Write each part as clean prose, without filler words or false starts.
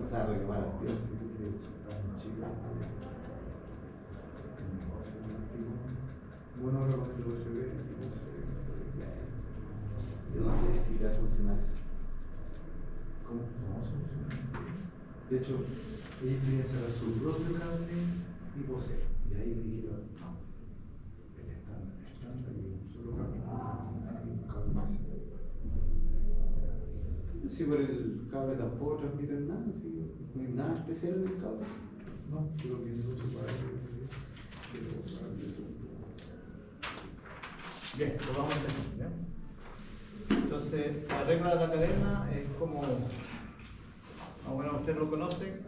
empezar a reclamar al tío. Bueno, ahora con el USB, yo no sé si va a funcionar eso. ¿cómo? No funciona. De hecho, Ellos querían sacar su propio cable tipo C. Y ahí dijeron, no, el estándar y un solo cable. Un cable más. si por el cable tampoco transmiten nada, si no hay nada especial en el cable. No, creo que eso se puede hacer. Bien, lo vamos a empezar. ¿Bien? Entonces, la regla de la cadena es como, bueno, usted lo conoce,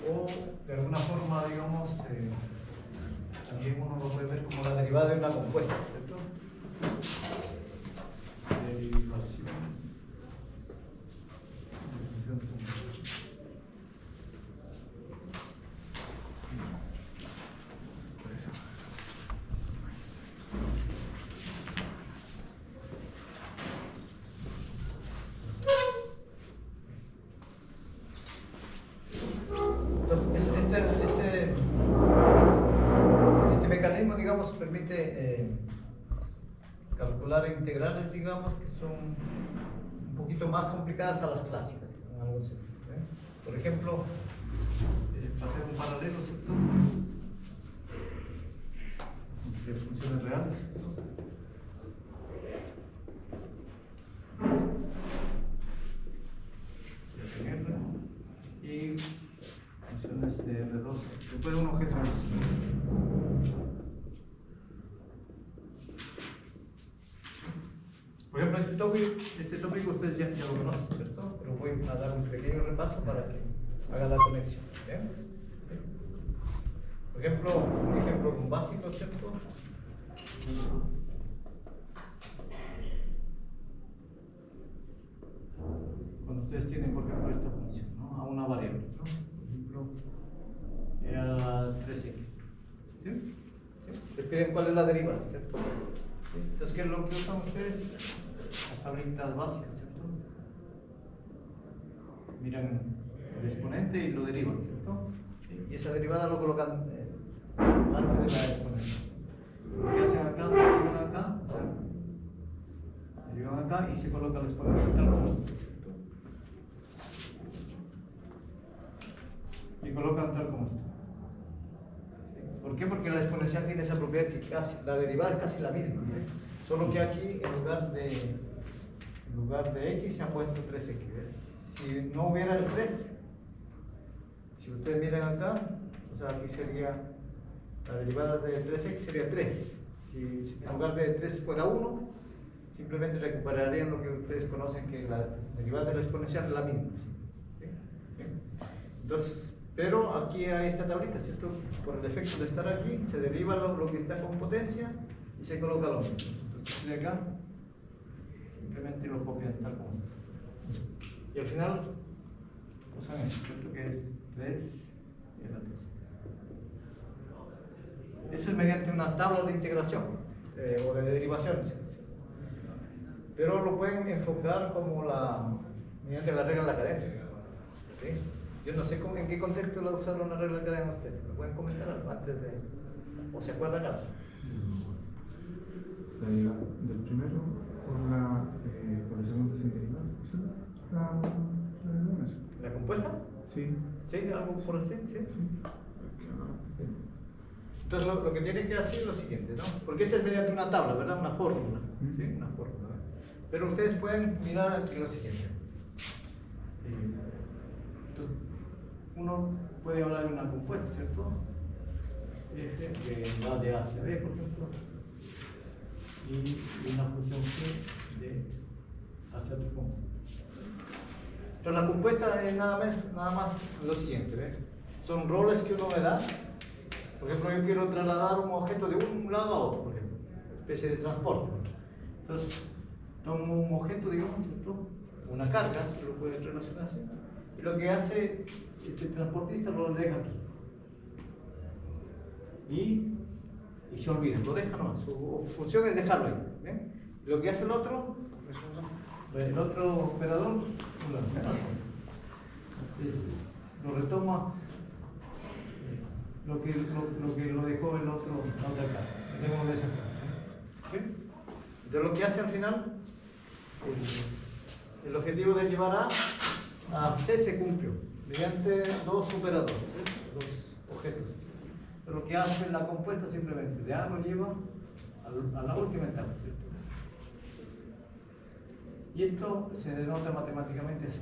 o de alguna forma, digamos, también uno lo puede ver como la derivada de una compuesta, ¿cierto? Derivación. Este mecanismo, digamos, permite calcular integrales, digamos, que son un poquito más complicadas a las clásicas, en algún sentido. Por ejemplo, hacer un paralelo, ¿cierto? Entre funciones reales, ¿cierto? Y funciones de R2, después un objeto de Por ejemplo, este tópico ustedes ya lo conocen, ¿cierto? Pero voy a dar un pequeño repaso para que haga la conexión. ¿Bien? Por ejemplo, un ejemplo básico, ¿cierto? Cuando ustedes tienen, por ejemplo, esta función, ¿no? A una variable, ¿no? Por ejemplo, a 3x. ¿Sí? Les piden cuál es la derivada, ¿cierto? ¿Sí? Entonces, ¿qué es lo que usan ustedes? Las tablitas básicas, ¿cierto? Miran el exponente y lo derivan, ¿cierto? ¿Sí? Y esa derivada lo colocan antes de la exponente. ¿Qué hacen acá? Derivan acá y se coloca el exponencial tal como está. Y colocan tal como está. ¿Sí? ¿Por qué? Porque la exponencial tiene esa propiedad que la derivada es casi la misma, ¿eh? Solo que aquí en lugar de x se ha puesto 3x. Si no hubiera el 3, si ustedes miran acá, o sea, aquí sería la derivada de 3x sería 3. Si en lugar de 3 fuera 1, simplemente recuperarían lo que ustedes conocen que la derivada de la exponencial es la misma. ¿Sí? ¿Bien? Entonces, pero aquí hay esta tablita, ¿cierto? Por el efecto de estar aquí, se deriva lo que está con potencia y se coloca lo mismo. Entonces, de acá, simplemente lo copian tal como está. Y al final, usan esto, ¿cierto? Que es 3 y a la 3. Eso es mediante una tabla de integración o de derivaciones. Pero lo pueden enfocar como mediante la regla de la cadena. ¿Sí? Yo no sé en qué contexto la usaron la regla de cadena ustedes. ¿Me pueden comentar algo antes de.? ¿O se acuerdan algo? Del primero, por el segundo sin derivar. ¿Sí? ¿La compuesta? Sí. ¿Sí? ¿Algo por así? ¿Sí? Sí. Entonces lo que tienen que hacer es lo siguiente, ¿no? Porque esta es mediante una tabla, ¿verdad? Una fórmula. ¿Sí? Una fórmula. Pero ustedes pueden mirar aquí lo siguiente. Entonces, uno puede hablar de una compuesta, ¿cierto? Que va de A hacia B, por ejemplo. Y una función G de hacia otro punto. Pero la compuesta es nada más lo siguiente, ¿ve? Son roles que uno le da. Por ejemplo, yo quiero trasladar un objeto de un lado a otro, por ejemplo, una especie de transporte. Entonces, tomo un objeto, digamos, ¿cierto? Una carga, que lo puede relacionar así, y lo que hace este transportista lo deja aquí. Y se olvida, lo deja nomás. Su función es dejarlo ahí. ¿Bien? Lo que hace el otro operador, lo retoma lo que lo dejó el otro, la otra acá. Tenemos de esa forma. ¿Sí? Entonces lo que hace al final, el objetivo de llevar a C se cumplió mediante dos operadores, dos objetos. Pero lo que hace la compuesta simplemente de A lo lleva a la última etapa, ¿cierto? Y esto se denota matemáticamente así.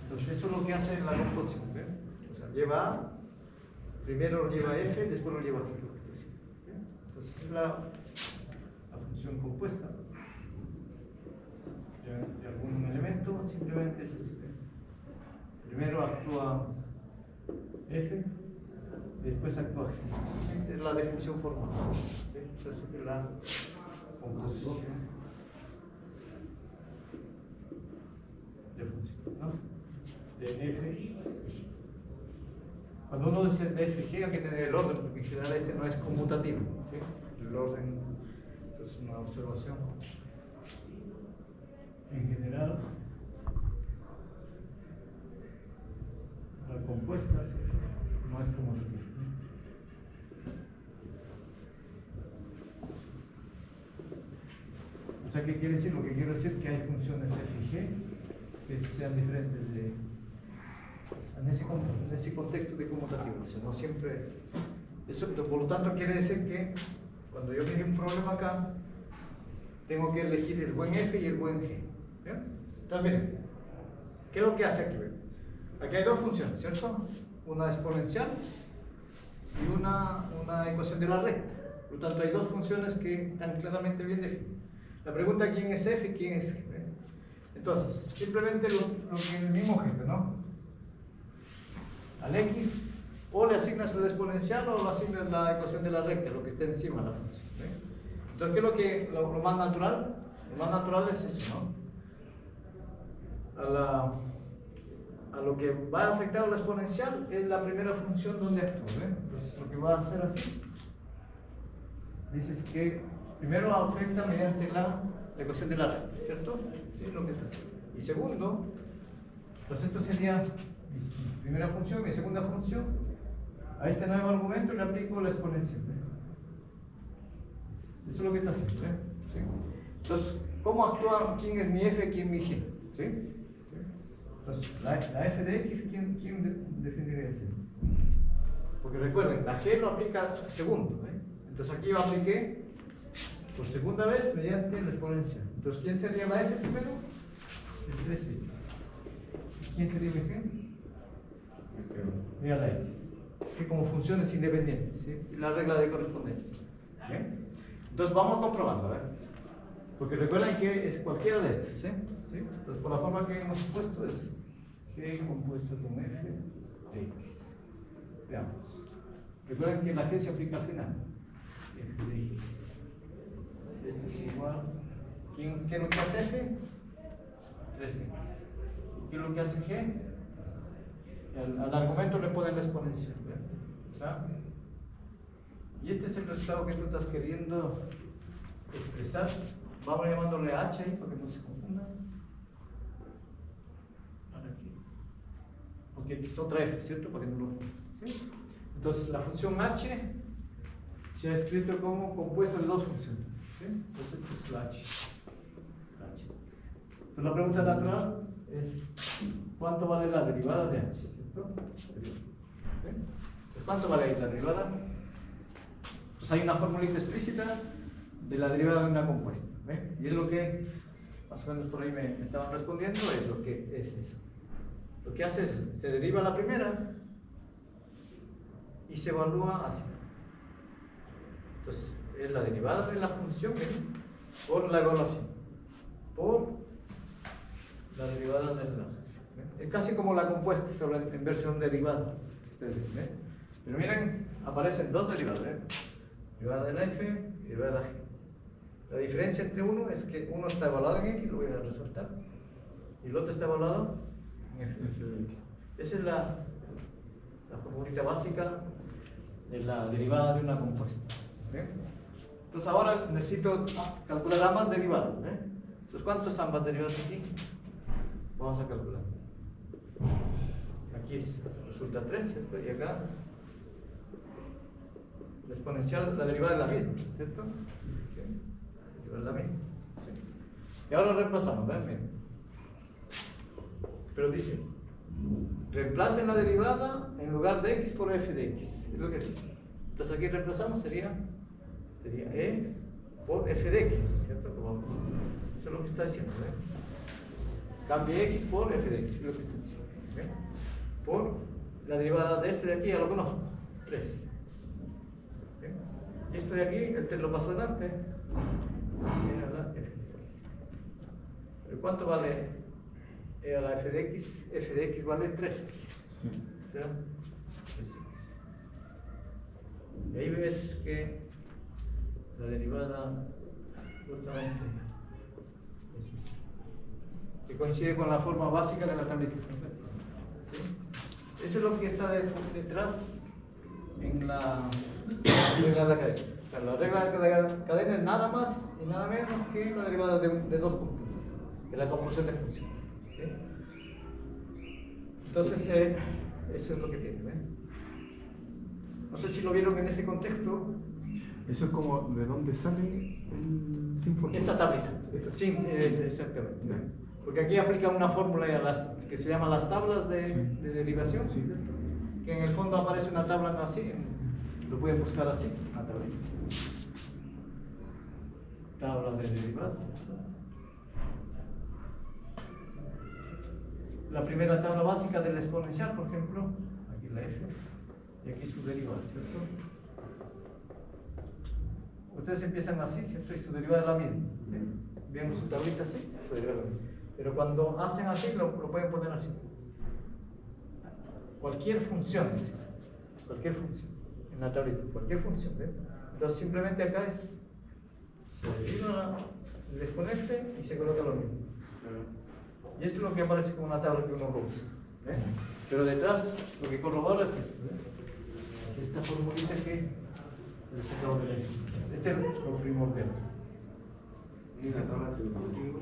Entonces eso es lo que hace la composición, ¿ve? O sea, lleva A, primero lo lleva a F, después lo lleva a G, lo que está haciendo, ¿ve? Entonces es la función compuesta de algún elemento, simplemente es así, ¿ve? Primero actúa F, después actúa G. Es la definición formal, ¿sí? Entonces es la composición de función, ¿no? De F y G. Cuando uno dice de F y G hay que tener el orden, porque en general este no es conmutativo, ¿sí? El orden es una observación. En general, la compuesta no es conmutativa. O sea, ¿qué quiere decir? Lo que quiero decir es que hay funciones F y G que sean diferentes en ese contexto de conmutativo. O sea, no siempre. Eso, por lo tanto, quiere decir que cuando yo mire un problema acá, tengo que elegir el buen F y el buen G. ¿Bien? Entonces, miren, ¿qué es lo que hace aquí? Aquí hay dos funciones, ¿cierto? Una exponencial y una ecuación de la recta. Por lo tanto, hay dos funciones que están claramente bien definidas. La pregunta es quién es F y quién es G. Entonces, simplemente lo que el mismo objeto, ¿no? Al X, o le asignas la exponencial o le asignas la ecuación de la recta, lo que está encima de la función. ¿Ve? Entonces, ¿qué es lo más natural? Lo más natural es eso, ¿no? A lo que va a afectar a la exponencial es la primera función donde actúa. ¿Ve? Entonces, lo que va a hacer así, dices que primero afecta mediante la ecuación de la recta, ¿cierto? Sí, lo que está haciendo. Y segundo, pues esto sería mi primera función, mi segunda función. A este nuevo argumento le aplico la exponencial. ¿Ve? Eso es lo que está haciendo. ¿Ve? ¿Sí? Entonces, ¿cómo actúa? ¿Quién es mi F y quién mi G? ¿Sí? Entonces, la F de X, ¿quién definiría así? Porque recuerden, la G lo aplica segundo. ¿Eh? Entonces aquí yo apliqué por segunda vez mediante la exponencial. Entonces, ¿quién sería la F primero? El 3X. ¿Y quién sería mi G? Mira la X. Que como funciones independientes, ¿sí? Y la regla de correspondencia. ¿Bien? Entonces vamos comprobando, ¿eh? Porque recuerden que es cualquiera de estos, ¿sí? ¿Sí? Entonces, por la forma que hemos puesto es G compuesto con F de X. Veamos. Recuerden que la G se aplica al final. F de X. Esto es igual. ¿Qué es lo que hace F? 3X. ¿Y qué es lo que hace G? Al argumento le ponen la exponencial. ¿Sí? Y este es el resultado que tú estás queriendo expresar. Vamos llamándole H ahí para que no se confunda. Aquí. Porque es otra F, ¿cierto? Para que no lo confundas. ¿Sí? Entonces la función H se ha escrito como compuesta de dos funciones. ¿Sí? Entonces esto es la H. Entonces la pregunta natural es ¿cuánto vale la derivada de H? ¿Cierto? ¿Sí? ¿Cuánto vale la derivada? Pues hay una formulita explícita de la derivada de una compuesta. ¿Ve? Y es lo que, más o menos por ahí me estaban respondiendo, es lo que es eso. Lo que hace es, se deriva la primera y se evalúa así. Entonces, es la derivada de la función, ¿ve? Por la evaluación. Por la derivada de la función. ¿Ve? Es casi como la compuesta, solo en versión derivada. ¿Ve? Pero miren, aparecen dos derivadas. ¿Ve? Derivada de la F y derivada de la G. La diferencia entre uno es que uno está evaluado en X, lo voy a resaltar, y el otro está evaluado en F de X. Esa es la formulita básica de la derivada de una compuesta. ¿Okay? Entonces ahora necesito calcular ambas derivadas. Entonces, ¿cuántos ambas derivadas aquí? Vamos a calcular. Aquí resulta 3, ¿cierto? Y acá la exponencial, la derivada es la misma, ¿cierto? La derivada es la misma. ¿Sí? Y ahora lo reemplazamos, ¿ven? Miren. Pero dice, reemplacen la derivada en lugar de x por f de x. Es lo que dice. Entonces aquí reemplazamos, sería e por f de x, ¿cierto? Eso es lo que está diciendo, ¿ven? Cambie x por f de x, es lo que está diciendo. ¿Ven? Por la derivada de esto de aquí, ya lo conozco, 3. ¿Ven? Y esto de aquí, el 3 lo paso adelante, era la f de x. ¿Pero cuánto vale a la f de x? F de x vale 3x. ¿Ya? 3x. Y ahí ves que la derivada justamente es esa, que coincide con la forma básica de la tablita. ¿Sí? Eso es lo que está detrás en la regla de la cadena. O sea, la regla de la cadena es nada más y nada menos que la derivada de dos puntos, de la composición de funciones. ¿Sí? Entonces, eso es lo que tiene. No sé si lo vieron en ese contexto. Eso es como de dónde sale el sin fórmula. Esta tablita. Sí, exactamente. Porque aquí aplica una fórmula que se llama las tablas de derivación, Sí. ¿cierto? Que en el fondo aparece una tabla así, lo pueden buscar así, una tablita. Tabla de derivadas. La primera tabla básica del exponencial, por ejemplo, aquí la f, y aquí su derivada, ¿cierto? Ustedes empiezan así, ¿cierto? Y su derivada es la misma. Vemos su tablita así, su derivada es la misma. Pero cuando hacen así, lo pueden poner así. Cualquier función, ¿sí? Cualquier función, en la tablita, cualquier función, ¿ven? Entonces simplemente acá se deriva el exponente y se coloca lo mismo. Y esto es lo que aparece como una tabla que uno usa. ¿Ven? Pero detrás, lo que corrobora es esto, ¿ven? Es esta formulita que les acabo de leer. Este es lo primordial. ¿Y la tabla trigonométrica?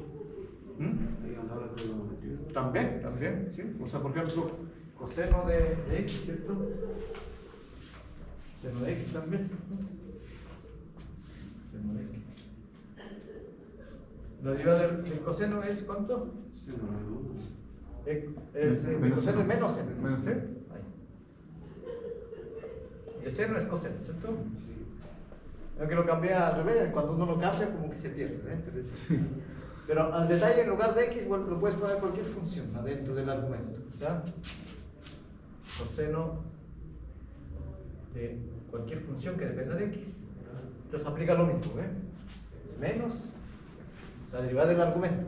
¿Hay una tabla trigonométrica? También, sí. O sea, por ejemplo, coseno de x, ¿cierto? Seno de x también, ¿cierto? Seno de x. La derivada del coseno es ¿cuánto? Seno de 1. El coseno es menos seno. Menos ¿Sí? seno. Ahí. El seno es coseno, ¿cierto? Sí. Aunque lo cambia al revés, cuando uno lo cambia como que se pierde, Pero al detalle, en lugar de x, lo puedes poner cualquier función adentro del argumento. O sea, coseno de cualquier función que dependa de x. Entonces aplica lo mismo, menos la derivada del argumento,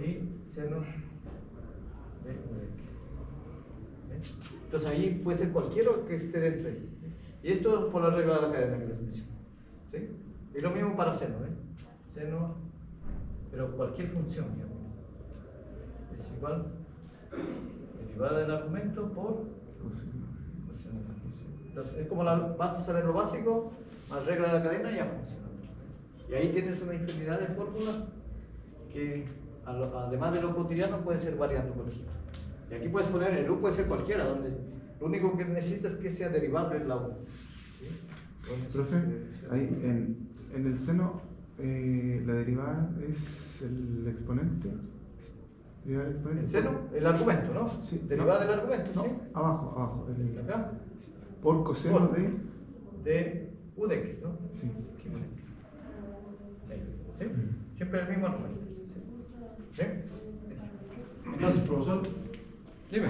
y seno de x. Entonces ahí puede ser cualquiera que esté dentro de ahí. Y esto por la regla de la cadena que les mencioné. ¿Sí? Y lo mismo para seno, seno, pero cualquier función, digamos, es igual derivada del argumento por coseno de la función. Entonces es como vas a saber lo básico, más regla de la cadena y ya funciona. Y ahí tienes una infinidad de fórmulas que además de lo cotidiano puede ser variando, por ejemplo. Y aquí puedes poner, el u puede ser cualquiera, donde lo único que necesitas es que sea derivable en la u. ¿Sí? Profe, ahí en el seno la derivada es el exponente. ¿Derivada del exponente? El seno, el argumento, ¿no? Sí. Derivada del argumento, No, ¿sí? abajo. Acá. Por coseno Por. de. U de x, ¿no? Sí. Aquí u de x. ¿Sí? Siempre el mismo argumento. ¿Sí? Entonces, profesor, Dime.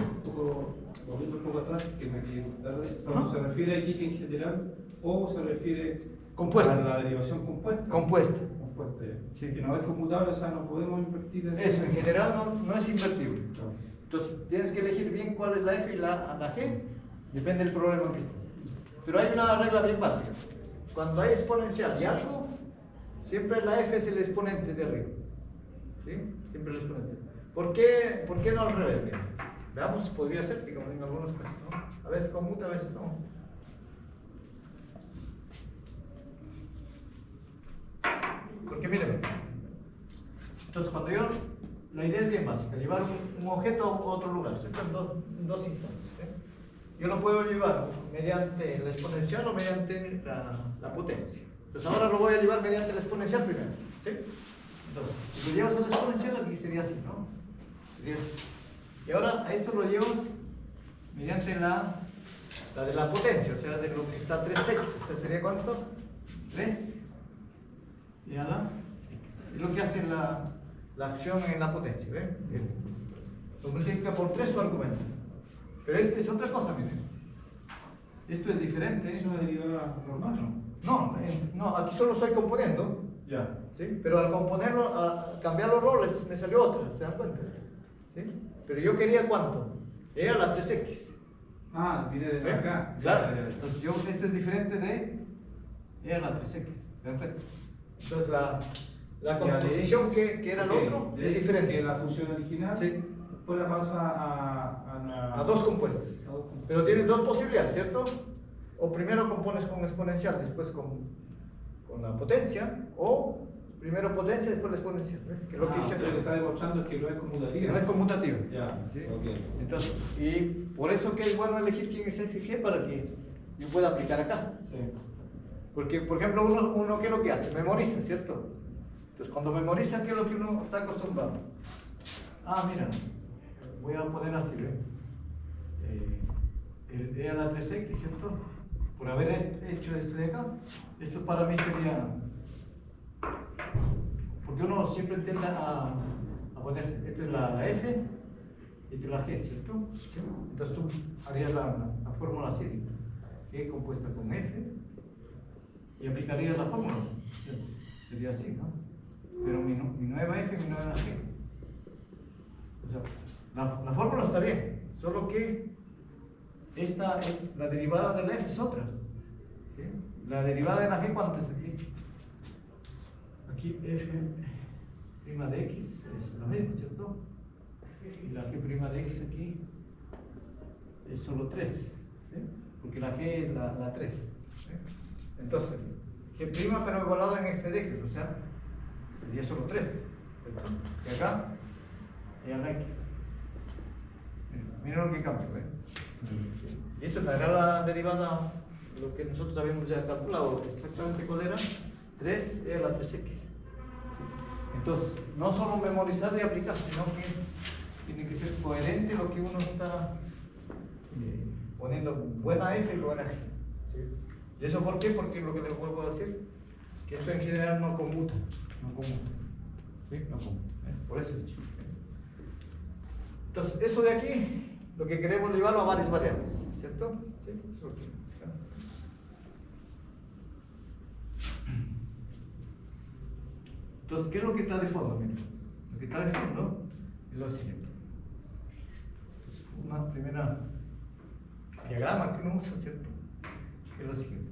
volviendo un poco atrás, que me quedé tarde, cuando se refiere a Quique en general, o se refiere Compuesta. a la derivación compuesta. Compuesta. Compuesta, ya. Sí. Que no es computable, o sea, no podemos invertir en Eso, en general no es invertible. Claro. Entonces tienes que elegir bien cuál es la f y la g, depende del problema en que esté. Pero hay una regla bien básica. Cuando hay exponencial y algo, siempre la f es el exponente de arriba. ¿Sí? Siempre el exponente. ¿Por qué no al revés? Bien. Veamos, podría ser, digamos, en algunos casos, ¿no? A veces conmuta, a veces no. Entonces, la idea es bien básica, llevar un objeto a otro lugar, ¿cierto? En dos instancias. Yo lo puedo llevar mediante la exponencial o mediante la potencia. Entonces ahora lo voy a llevar mediante la exponencial primero, ¿sí? Entonces, si lo llevas a la exponencial, aquí sería así, ¿no? Sería así. Y ahora a esto lo llevas mediante la de la potencia, o sea, de lo que está 3x, o sea, sería ¿cuánto? 3 y a la x. Es lo que hace la acción en la potencia, ¿ven? Lo multiplica por 3 su argumento. Pero este es otra cosa, miren. Esto es diferente. ¿Es una derivada normal, no? No, aquí solo estoy componiendo. Ya. ¿Sí? Pero al componerlo, al cambiar los roles, me salió otra, ¿se dan cuenta? ¿Sí? Pero yo quería ¿cuánto? Era la 3x. Ah, viene de acá. Claro, Ya. entonces este es diferente de era la 3x. ¿Se dan cuenta? Entonces la composición que era el otro es diferente. Que la función original, Sí. después la pasa A dos compuestas. Pero tienes dos posibilidades, ¿cierto? O primero compones con exponencial, después con la potencia, o primero potencia, después la exponencial. ¿Ves? Que es lo que dice. Lo que está demostrando es que no es conmutativa. No es conmutativo. Ya, ¿Sí? ok. Entonces, y por eso que es bueno elegir quién es f y g para que yo pueda aplicar acá. Sí. Porque, por ejemplo, uno ¿qué es lo que hace? Memoriza, ¿cierto? Entonces, cuando memoriza, ¿qué es lo que uno está acostumbrado? Ah, mira, voy a poner así, ¿ven? El e a la 3x, ¿cierto? Por haber hecho esto de acá, esto para mí sería... Porque uno siempre tiende a ponerse, esta es la f, y esta es la g, ¿cierto? ¿Sí? Entonces tú harías la fórmula así, g compuesta con f, y aplicarías la fórmula, ¿cierto? Sería así, ¿no? Pero mi nueva f, mi nueva g. O sea, la fórmula está bien, solo que la derivada de la f es otra. ¿Sí? La derivada de la g, ¿cuánto es aquí? Aquí f' de x es lo mismo, ¿cierto? Y la g' de x aquí es solo 3, ¿sí? Porque la g es la 3. ¿sí? Entonces, g' pero igualado en f de x, o sea, sería solo 3. ¿cierto? Y acá, y a la x. Miren lo que cambia, ¿ven? Y esto era la derivada, lo que nosotros habíamos ya calculado, exactamente cuál era, 3 a la 3x. Entonces, no solo memorizar y aplicar, sino que tiene que ser coherente lo que uno está poniendo buena f y buena g. ¿Sí? ¿Y eso por qué? Porque lo que les vuelvo a decir, que esto en general no conmuta. ¿Sí? No conmuta. Por eso he dicho. Entonces, eso de aquí, lo que queremos llevarlo a varias variables, ¿cierto? ¿Sí? Eso es lo que Entonces, ¿qué es lo que está de fondo? Miren, lo que está de fondo es lo siguiente. Entonces, una primera diagrama que uno usa, ¿cierto? Que es lo siguiente.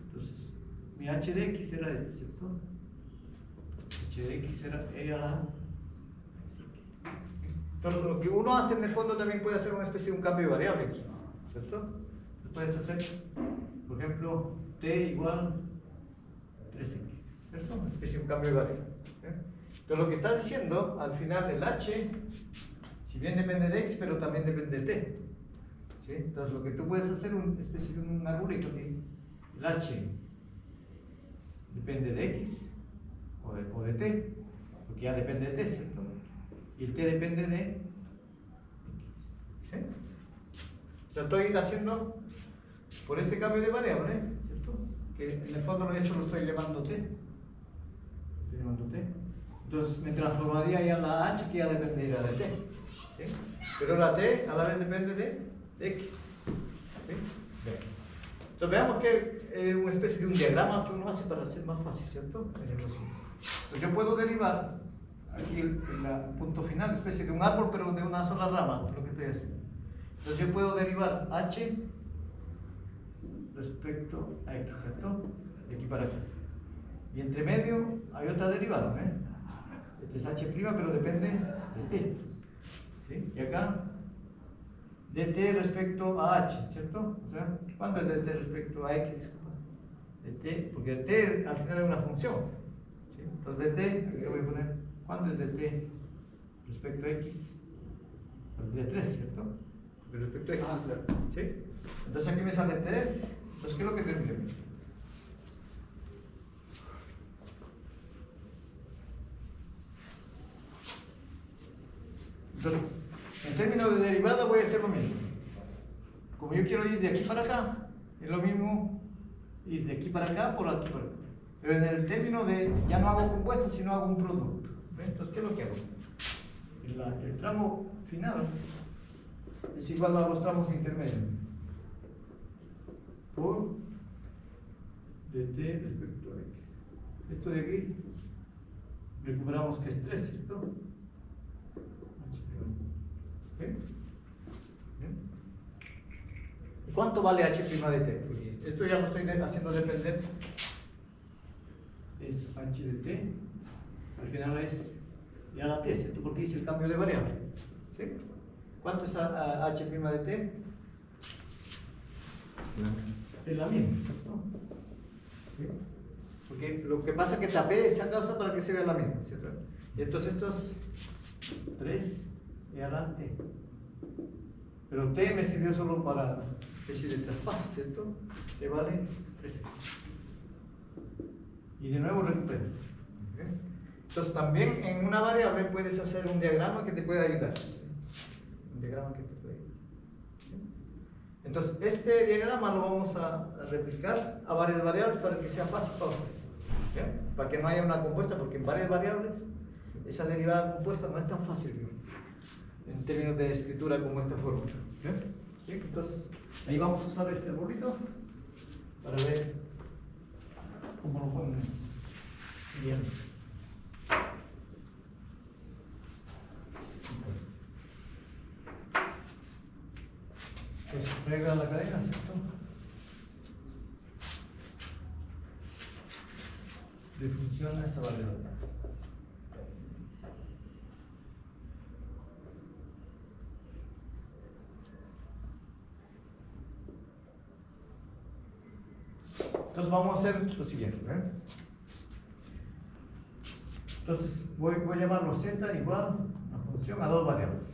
Entonces, mi h de x era este, ¿cierto? H de x era e a la... Entonces, lo que uno hace en el fondo también puede hacer una especie de un cambio de variable aquí, ¿cierto? Entonces, puedes hacer, por ejemplo, t igual 3x, ¿cierto? Una especie de un cambio de variable. Pero lo que está diciendo, al final el h, si bien depende de x, pero también depende de t. ¿Sí? Entonces, lo que tú puedes hacer es una especie de un arbolito que el h depende de x o de t, porque ya depende de t, ¿cierto? Y el t depende de x. ¿Sí? O sea, estoy haciendo por este cambio de variable, ¿cierto? Que en el fondo de hecho lo estoy llamando t. Estoy llamando t. Entonces me transformaría ya en la h que ya dependería de t. ¿Sí? Pero la t a la vez depende de x. ¿Sí? Bien. Entonces veamos que es una especie de un diagrama que uno hace para hacer más fácil, ¿cierto? Entonces yo puedo derivar aquí el punto final, especie de un árbol, pero de una sola rama, lo que estoy haciendo. Entonces yo puedo derivar h respecto a x, ¿cierto? De aquí para acá. Y entre medio hay otra derivada, ¿eh? Este es h', pero depende de t. ¿Sí? Y acá, dt respecto a h, ¿cierto? O sea, ¿cuánto es dt respecto a x? Disculpa. Dt, porque t al final es una función. ¿Sí? Entonces dt, aquí voy a poner ¿Cuánto es de t respecto a x? Valdría 3, ¿cierto? Porque respecto a x. Ah, claro. ¿Sí? Entonces aquí me sale 3. Entonces, ¿qué es lo que tendría? Entonces, en términos de derivada voy a hacer lo mismo. Como yo quiero ir de aquí para acá, es lo mismo ir de aquí para acá por aquí para acá. Pero en el término de, ya no hago compuestos, sino hago un producto. ¿Ven? Entonces, ¿qué es lo que hago? El tramo final es igual a los tramos intermedios. Por dt respecto a x. Esto de aquí, recuperamos que es 3, ¿cierto? ¿Sí? ¿Bien? ¿Y cuánto vale h' de t? Porque esto ya lo estoy haciendo depender. Es h de t, al final es ya la t, ¿cierto? Porque hice el cambio de variable. ¿Sí? ¿Cuánto es h' de t? Es la misma, ¿cierto? ¿Sí? Porque lo que pasa es que tapé esa causa para que se vea la misma, ¿cierto? Y entonces estos 3 y a la t. Pero t me sirvió solo para especie de traspaso, ¿cierto? T vale 3. Y de nuevo recuperas. ¿Okay? Entonces también en una variable puedes hacer un diagrama que te puede ayudar. Un diagrama que te puede ayudar. Entonces este diagrama lo vamos a replicar a varias variables para que sea fácil para ustedes. ¿Okay? Para que no haya una compuesta, porque en varias variables esa derivada compuesta no es tan fácil, ¿no? En términos de escritura como esta fórmula. ¿Okay? ¿Sí? Entonces ahí vamos a usar este arbolito para ver cómo lo podemos idealizar. Entonces, regla la cadena, ¿cierto? De función a esta variable. Entonces vamos a hacer lo siguiente. Entonces voy a llamarlo z igual a función a dos variables.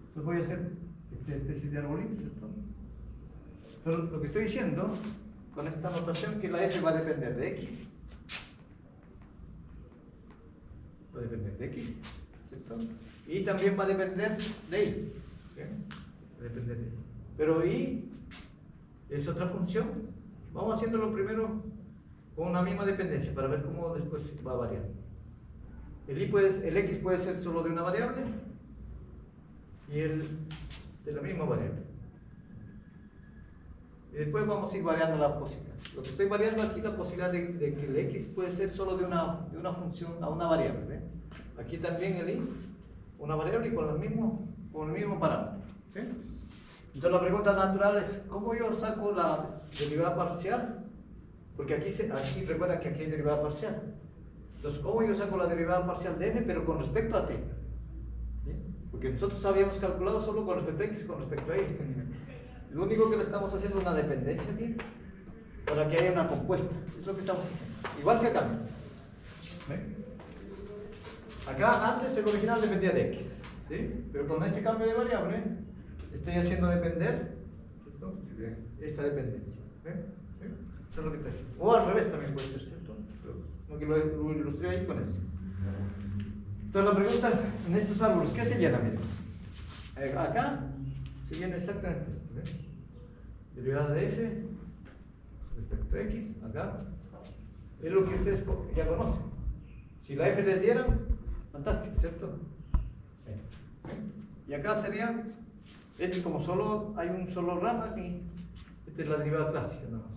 Entonces voy a hacer esta especie de arbolito, ¿cierto? Pero lo que estoy diciendo con esta notación que la f va a depender de x. Va a depender de x, ¿cierto? Y también va a depender de y. ¿Okay? Va a depender de y. Pero y es otra función. Vamos haciéndolo primero con una misma dependencia para ver cómo después va a variar. El x puede ser solo de una variable y el de la misma variable. Y después vamos a ir variando la posibilidad. Lo que estoy variando aquí es la posibilidad de que el x puede ser solo de una función a una variable. ¿Ve? Aquí también el y, una variable y con el mismo parámetro. ¿Sí? Entonces la pregunta natural es, ¿cómo yo saco la derivada parcial? Porque aquí recuerda que aquí hay derivada parcial. Entonces, ¿cómo yo saco la derivada parcial de n, pero con respecto a t? ¿Sí? Porque nosotros habíamos calculado solo con respecto a x, con respecto a y. Lo único que le estamos haciendo es una dependencia aquí, para que haya una compuesta. Es lo que estamos haciendo. Igual que acá. ¿Ven? Acá antes el original dependía de x. ¿Sí? Pero con este cambio de variable, estoy haciendo depender, ¿cierto? Esta dependencia. ¿Ven? ¿Sí? Eso es lo que está haciendo. O al revés también puede ser, ¿cierto? Como que lo ilustré ahí con eso. Entonces la pregunta en estos árboles, ¿qué se llena? Miren. Acá se llena exactamente esto. ¿Ven? Derivada de f respecto a x, acá. Es lo que ustedes ya conocen. Si la f les dieran, fantástico, ¿cierto? ¿Ven? Y acá sería, este como solo hay un solo rama aquí, esta es la derivada clásica, nada más.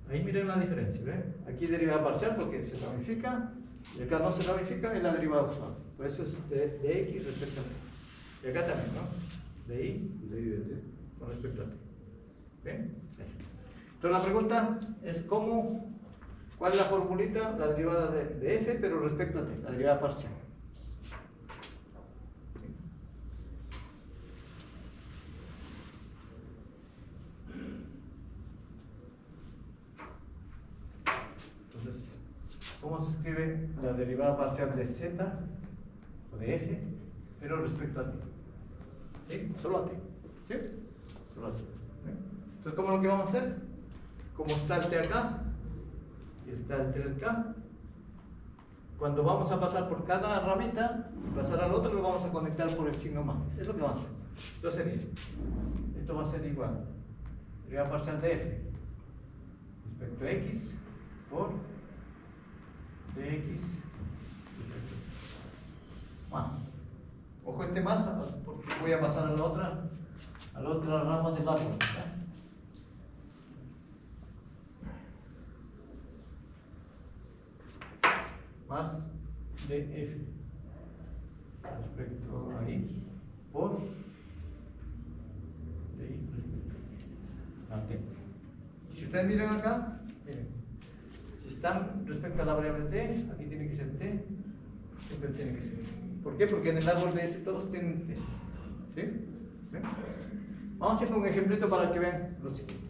Ahí miren la diferencia, ¿ven? Aquí derivada parcial porque se ramifica, y acá no se ramifica, es la derivada usual. Por eso es de x respecto a t. Y acá también, ¿no? De y de t. Con respecto a t. ¿Ven? Eso. Entonces la pregunta es ¿cuál es la formulita? La derivada de f, pero respecto a t, la derivada parcial. ¿Cómo se escribe la derivada parcial de z o de f, pero respecto a t? ¿Sí? Solo a t. ¿Sí? Solo a t. Entonces, ¿cómo es lo que vamos a hacer? Como está el t acá y está el t acá, cuando vamos a pasar por cada ramita, pasar al otro, lo vamos a conectar por el signo más. Es lo que vamos a hacer. Entonces sería, esto va a ser igual, derivada parcial de f respecto a x por dx más. Ojo este más, porque voy a pasar a la otra rama del árbol. Más de f respecto a y por de y respecto a t. Y si ustedes miran acá, miren, si están respecto a la variable t, aquí tiene que ser t, siempre tiene que ser. ¿Por qué? Porque en el árbol de ese todos tienen t. ¿Sí? ¿Ven? Vamos a hacer un ejemplito para que vean lo siguiente.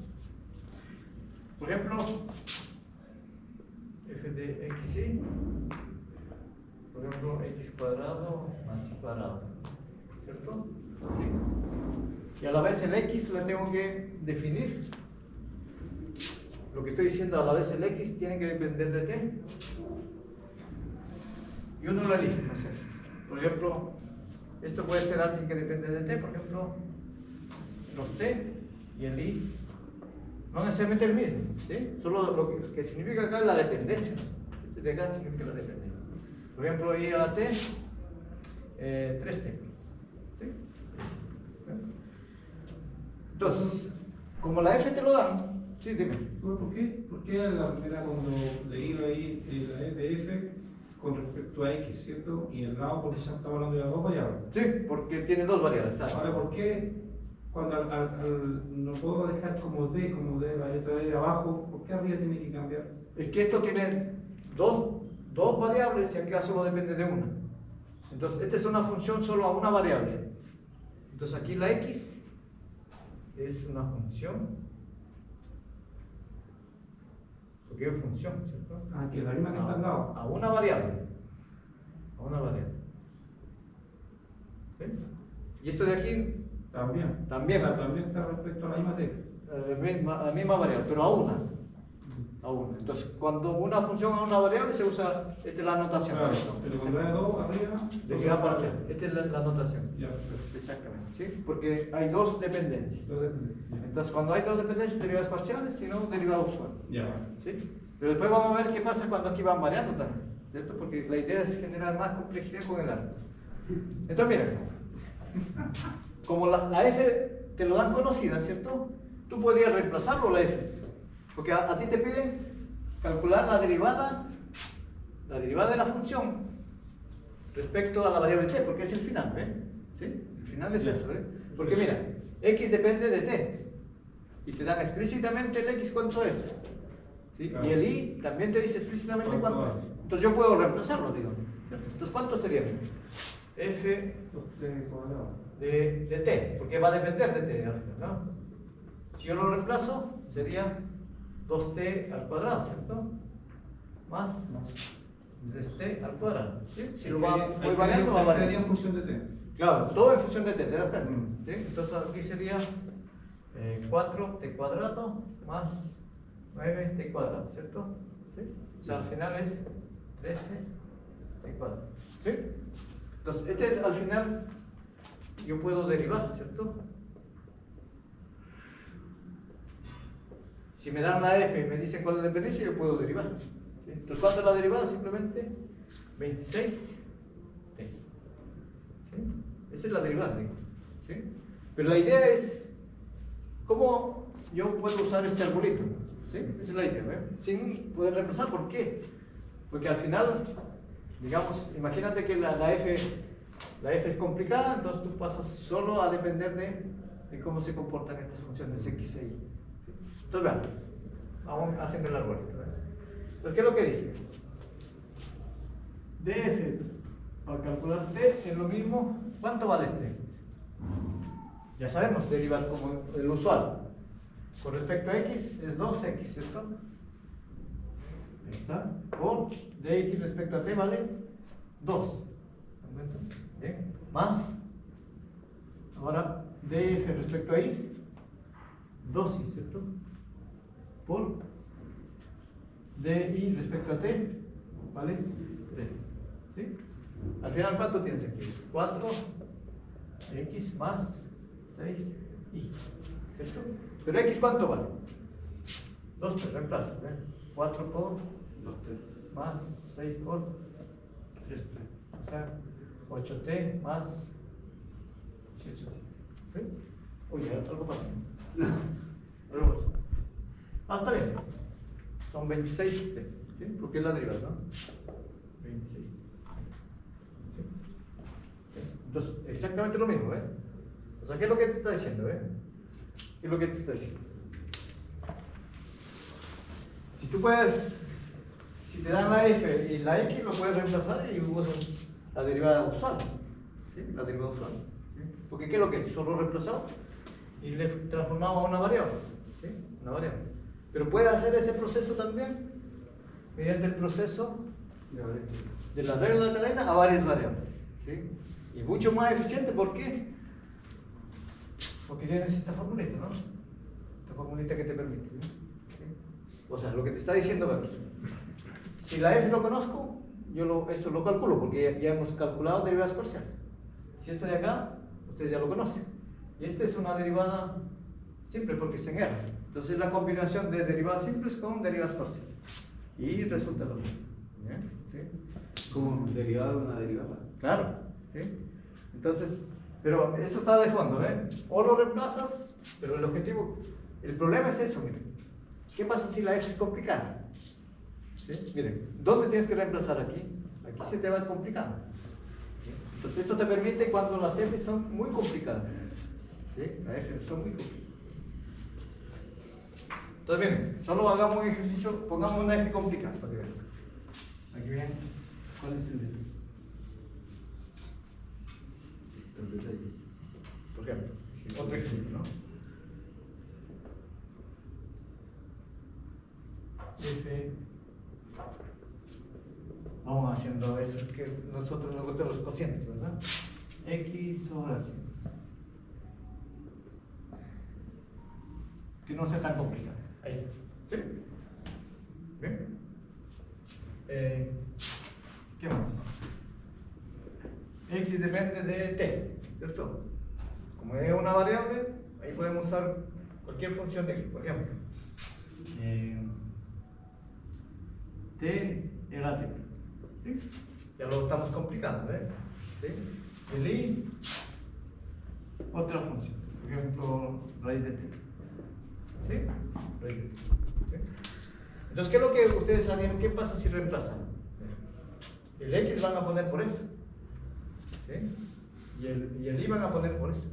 Por ejemplo, f de xy, por ejemplo, x cuadrado más y cuadrado, ¿cierto? Sí. Y a la vez el x lo tengo que definir. Lo que estoy diciendo, a la vez el x tiene que depender de t. Y uno lo elige, no sé. Por ejemplo, esto puede ser alguien que depende de t, por ejemplo, los t y el i. No necesariamente el mismo, ¿sí? Solo lo que significa acá es la dependencia. Este de acá significa la dependencia. Por ejemplo, i a la t, 3t. ¿Sí? Entonces, como la f te lo dan, sí, dime. ¿Por qué? ¿Por qué la primera cuando leí ahí la e de f con respecto a x, ¿cierto? Y el lado porque ya estamos hablando de las dos variables. Sí, porque tiene dos variables, ¿sabes? Ahora, ¿por qué cuando no puedo dejar como d, la letra d de abajo, por qué arriba tiene que cambiar? Es que esto tiene dos variables y acá solo depende de una. Entonces, esta es una función solo a una variable. Entonces, aquí la x es una función. Porque es función, ¿cierto? Ah, que es la misma que está al lado. A una variable. A una variable. ¿Sí? Y esto de aquí También. También. O sea, también está respecto a la misma t. la misma variable, pero a una. A una. Entonces, cuando una función a una variable se usa, esta es la anotación. Claro, ¿cierto? pero cuando es 2 arriba. Derivada parcial. Esta es la anotación. Ya, perfecto. Exactamente. ¿Sí? Porque hay dos dependencias. Dos depende. Entonces, cuando hay dos dependencias, derivadas parciales, si no, derivada usual. Ya. ¿Sí? Pero después vamos a ver qué pasa cuando aquí van variando también. ¿Cierto? Porque la idea es generar más complejidad con el árbol. Entonces, miren. Como la f te lo dan conocida, ¿cierto? Tú podrías reemplazarlo la f. Porque a ti te piden calcular la derivada de la función respecto a la variable t, porque es el final, ¿ves? ¿Sí? El final es eso, ¿ves? Porque mira, x depende de t. Y te dan explícitamente el x cuánto es. ¿Sí? Claro. Y el i también te dice explícitamente cuánto ¿Cuánto es. es? Entonces yo puedo reemplazarlo, digo. ¿Cierto? Entonces, ¿cuánto sería? F T cuadrado. de t, porque va a depender de t, ¿no? Si yo lo reemplazo, sería 2t al cuadrado, ¿cierto? Más 3t al cuadrado. ¿Sí? Si lo voy variando, va a variar. en función de t. Claro, todo en función de t, ¿te das cuenta? Mm. ¿Sí? Entonces aquí sería 4t cuadrado más 9t cuadrado, ¿cierto? ¿Sí? O sea, al final es 13t cuadrado. ¿Sí? Entonces, este al final yo puedo derivar, ¿cierto? Si me dan la f y me dicen cuál es la dependencia, yo puedo derivar. ¿Sí? Entonces, ¿cuánto es la derivada? Simplemente 26t. ¿Sí? Esa es la derivada, digo. ¿Sí? Pero la idea es cómo yo puedo usar este arbolito. ¿Sí? Esa es la idea, ¿ve? Sin poder reemplazar. ¿Por qué? Porque al final, digamos, imagínate que la f es complicada, entonces tú pasas solo a depender de cómo se comportan estas funciones x e y. ¿Sí? Entonces vean, vamos haciendo el arbolito. Entonces, ¿qué es lo que dice? df para calcular t es lo mismo. ¿Cuánto vale este? Ya sabemos derivar como el usual. Con respecto a x es 2x, ¿cierto? Ahí está. Por dx respecto a t vale 2. Bien. Más. Ahora df respecto a y 2, ¿cierto? Por di respecto a t vale 3. ¿Sí? Al final, ¿cuánto tienes aquí? 4x más 6y. ¿Cierto? Pero x, ¿cuánto vale? 2, te reemplazas. 4 por 2T. más 6 por 3. O sea, 8t más 18t. ¿Sí? Uy, algo pasa. Algo pasa. Ah, está bien. Son 26t. ¿Sí? Porque es la derivada, ¿no? 26. ¿Sí? Entonces, exactamente lo mismo, ¿eh? O sea, ¿qué es lo que te está diciendo, ¿Qué es lo que te está diciendo? Si tú puedes, si te dan la f y la x, lo puedes reemplazar y usas la derivada usual. ¿Sí? La derivada usual. ¿Sí? Porque ¿qué es lo que he hecho? Solo reemplazado y le he transformado a una variable. ¿Sí? Una variable. Pero puedes hacer ese proceso también mediante el proceso de la regla de la cadena a varias variables. ¿Sí? Y mucho más eficiente, ¿por qué? Porque tienes esta formulita, ¿no? Esta formulita que te permite. ¿Sí? O sea, lo que te está diciendo aquí. Si la f lo conozco, esto lo calculo, porque ya hemos calculado derivadas parciales. Si esto de acá, ustedes ya lo conocen. Y esta es una derivada simple, porque es en R. Entonces la combinación de derivadas simples con derivadas parciales. Y resulta lo mismo. ¿Sí? Como derivada de una derivada. Claro. ¿Sí? Entonces, pero eso está de fondo, O lo reemplazas, pero el objetivo, el problema es eso, miren. ¿Qué pasa si la f es complicada? ¿Sí? Miren, ¿dónde tienes que reemplazar aquí? Aquí se te va complicando. ¿Sí? Entonces esto te permite cuando las f son muy complicadas. ¿Sí? Las f son muy complicadas. Entonces miren, solo hagamos un ejercicio, pongamos una f complicada para que vean. Aquí viene, ¿cuál es el detalle? El detalle. Por ejemplo, otro ejemplo, ¿no? F. Vamos haciendo eso, que nosotros nos gustan los cocientes, ¿verdad? X sobre 100. Que no sea tan complicado. Ahí. ¿Sí? ¿Bien? ¿Qué más? X depende de t, ¿cierto? Como es una variable, ahí podemos usar cualquier función de x, por ejemplo. T era t. ¿Sí? Ya lo estamos complicando, ¿Sí? El i, otra función, por ejemplo, raíz de t. ¿Sí? Raíz de t. ¿Sí? Entonces, ¿qué es lo que ustedes sabían? ¿Qué pasa si reemplazan? El x van a poner por eso. ¿Sí? Y el i van a poner por eso.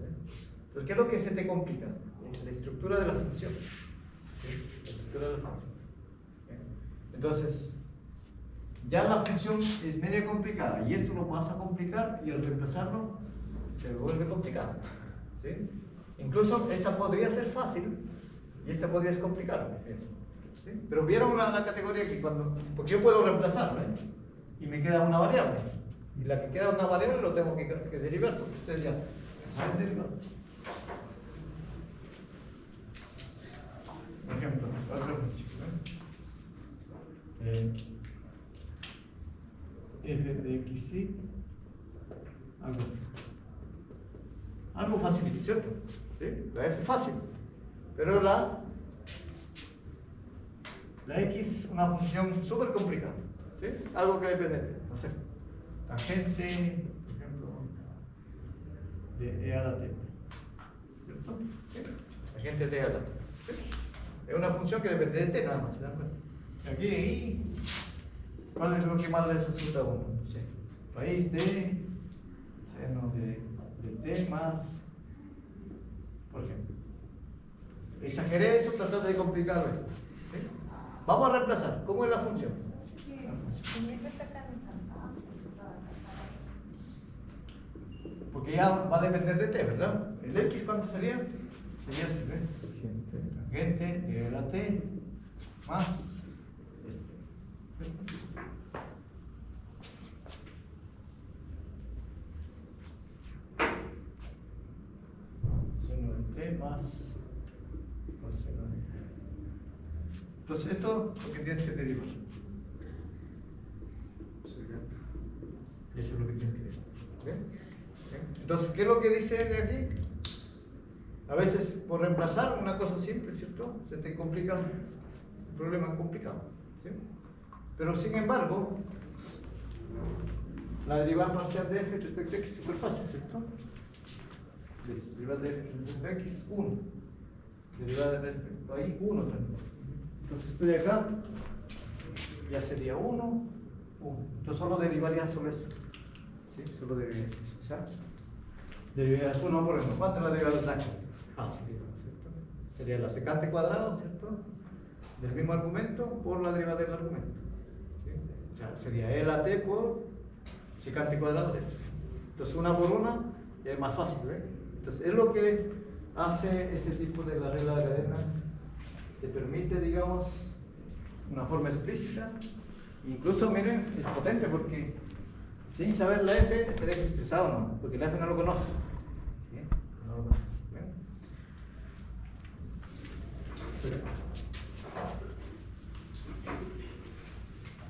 Entonces, ¿qué es lo que se te complica? La estructura de la función. ¿Sí? La estructura de la función. Entonces, ya la función es medio complicada y esto lo vas a complicar y al reemplazarlo se vuelve complicado. ¿Sí? Incluso esta podría ser fácil y esta podría ser complicada. ¿Sí? Pero vieron la categoría aquí, porque yo puedo reemplazarla y me queda una variable. Y la que queda una variable lo tengo que derivar porque ustedes ya saben derivar. Por ejemplo, otra función. F de x y algo así. Algo facilito, ¿cierto? ¿Sí? La f es fácil, pero la x una función súper complicada. ¿Sí? Algo que depende, no sé, tangente, por ejemplo, de e a la t. ¿Cierto? ¿Sí? Tangente de e a la t. ¿Sí? Es una función que depende de t nada más, ¿se dan cuenta? Aquí y ¿cuál es lo que más les resulta a uno? Sí. Raíz de seno de t más, por ejemplo. Exageré eso tratando de complicarlo esto. ¿Sí? Vamos a reemplazar. ¿Cómo es la función? Porque ya va a depender de t, ¿verdad? ¿El x cuánto sería? Sería así, Tangente de la t más este. Seno de t más coseno de t. Entonces esto es lo que tienes que derivar. Eso es lo que tienes que derivar. ¿Bien? Entonces, ¿qué es lo que dice de aquí? A veces por reemplazar una cosa simple, ¿cierto? Se te complica un problema complicado, ¿sí? Pero sin embargo, la derivada parcial de f respecto a x es súper fácil, ¿cierto? Derivada de f respecto a x, 1. Derivada de respecto a y, 1 también. Entonces esto de acá ya sería 1, 1. Entonces solo derivaría sobre eso. ¿Sí? Solo derivaría eso. O sea, derivarías 1 por 1. ¿Cuánto es la derivada de aquí? Fácil, ¿cierto? Sería la secante cuadrado, ¿cierto? Del mismo argumento por la derivada del argumento. ¿Sí? O sea, sería e la t por secante cuadrado de eso. Entonces, una por una ya es más fácil, ¿ves? Entonces, es lo que hace ese tipo de la regla de cadena. Te permite, digamos, una forma explícita. Incluso, miren, es potente porque sin saber la f, sería expresado o no, porque la f no lo conoce. ¿Sí? No lo conoce.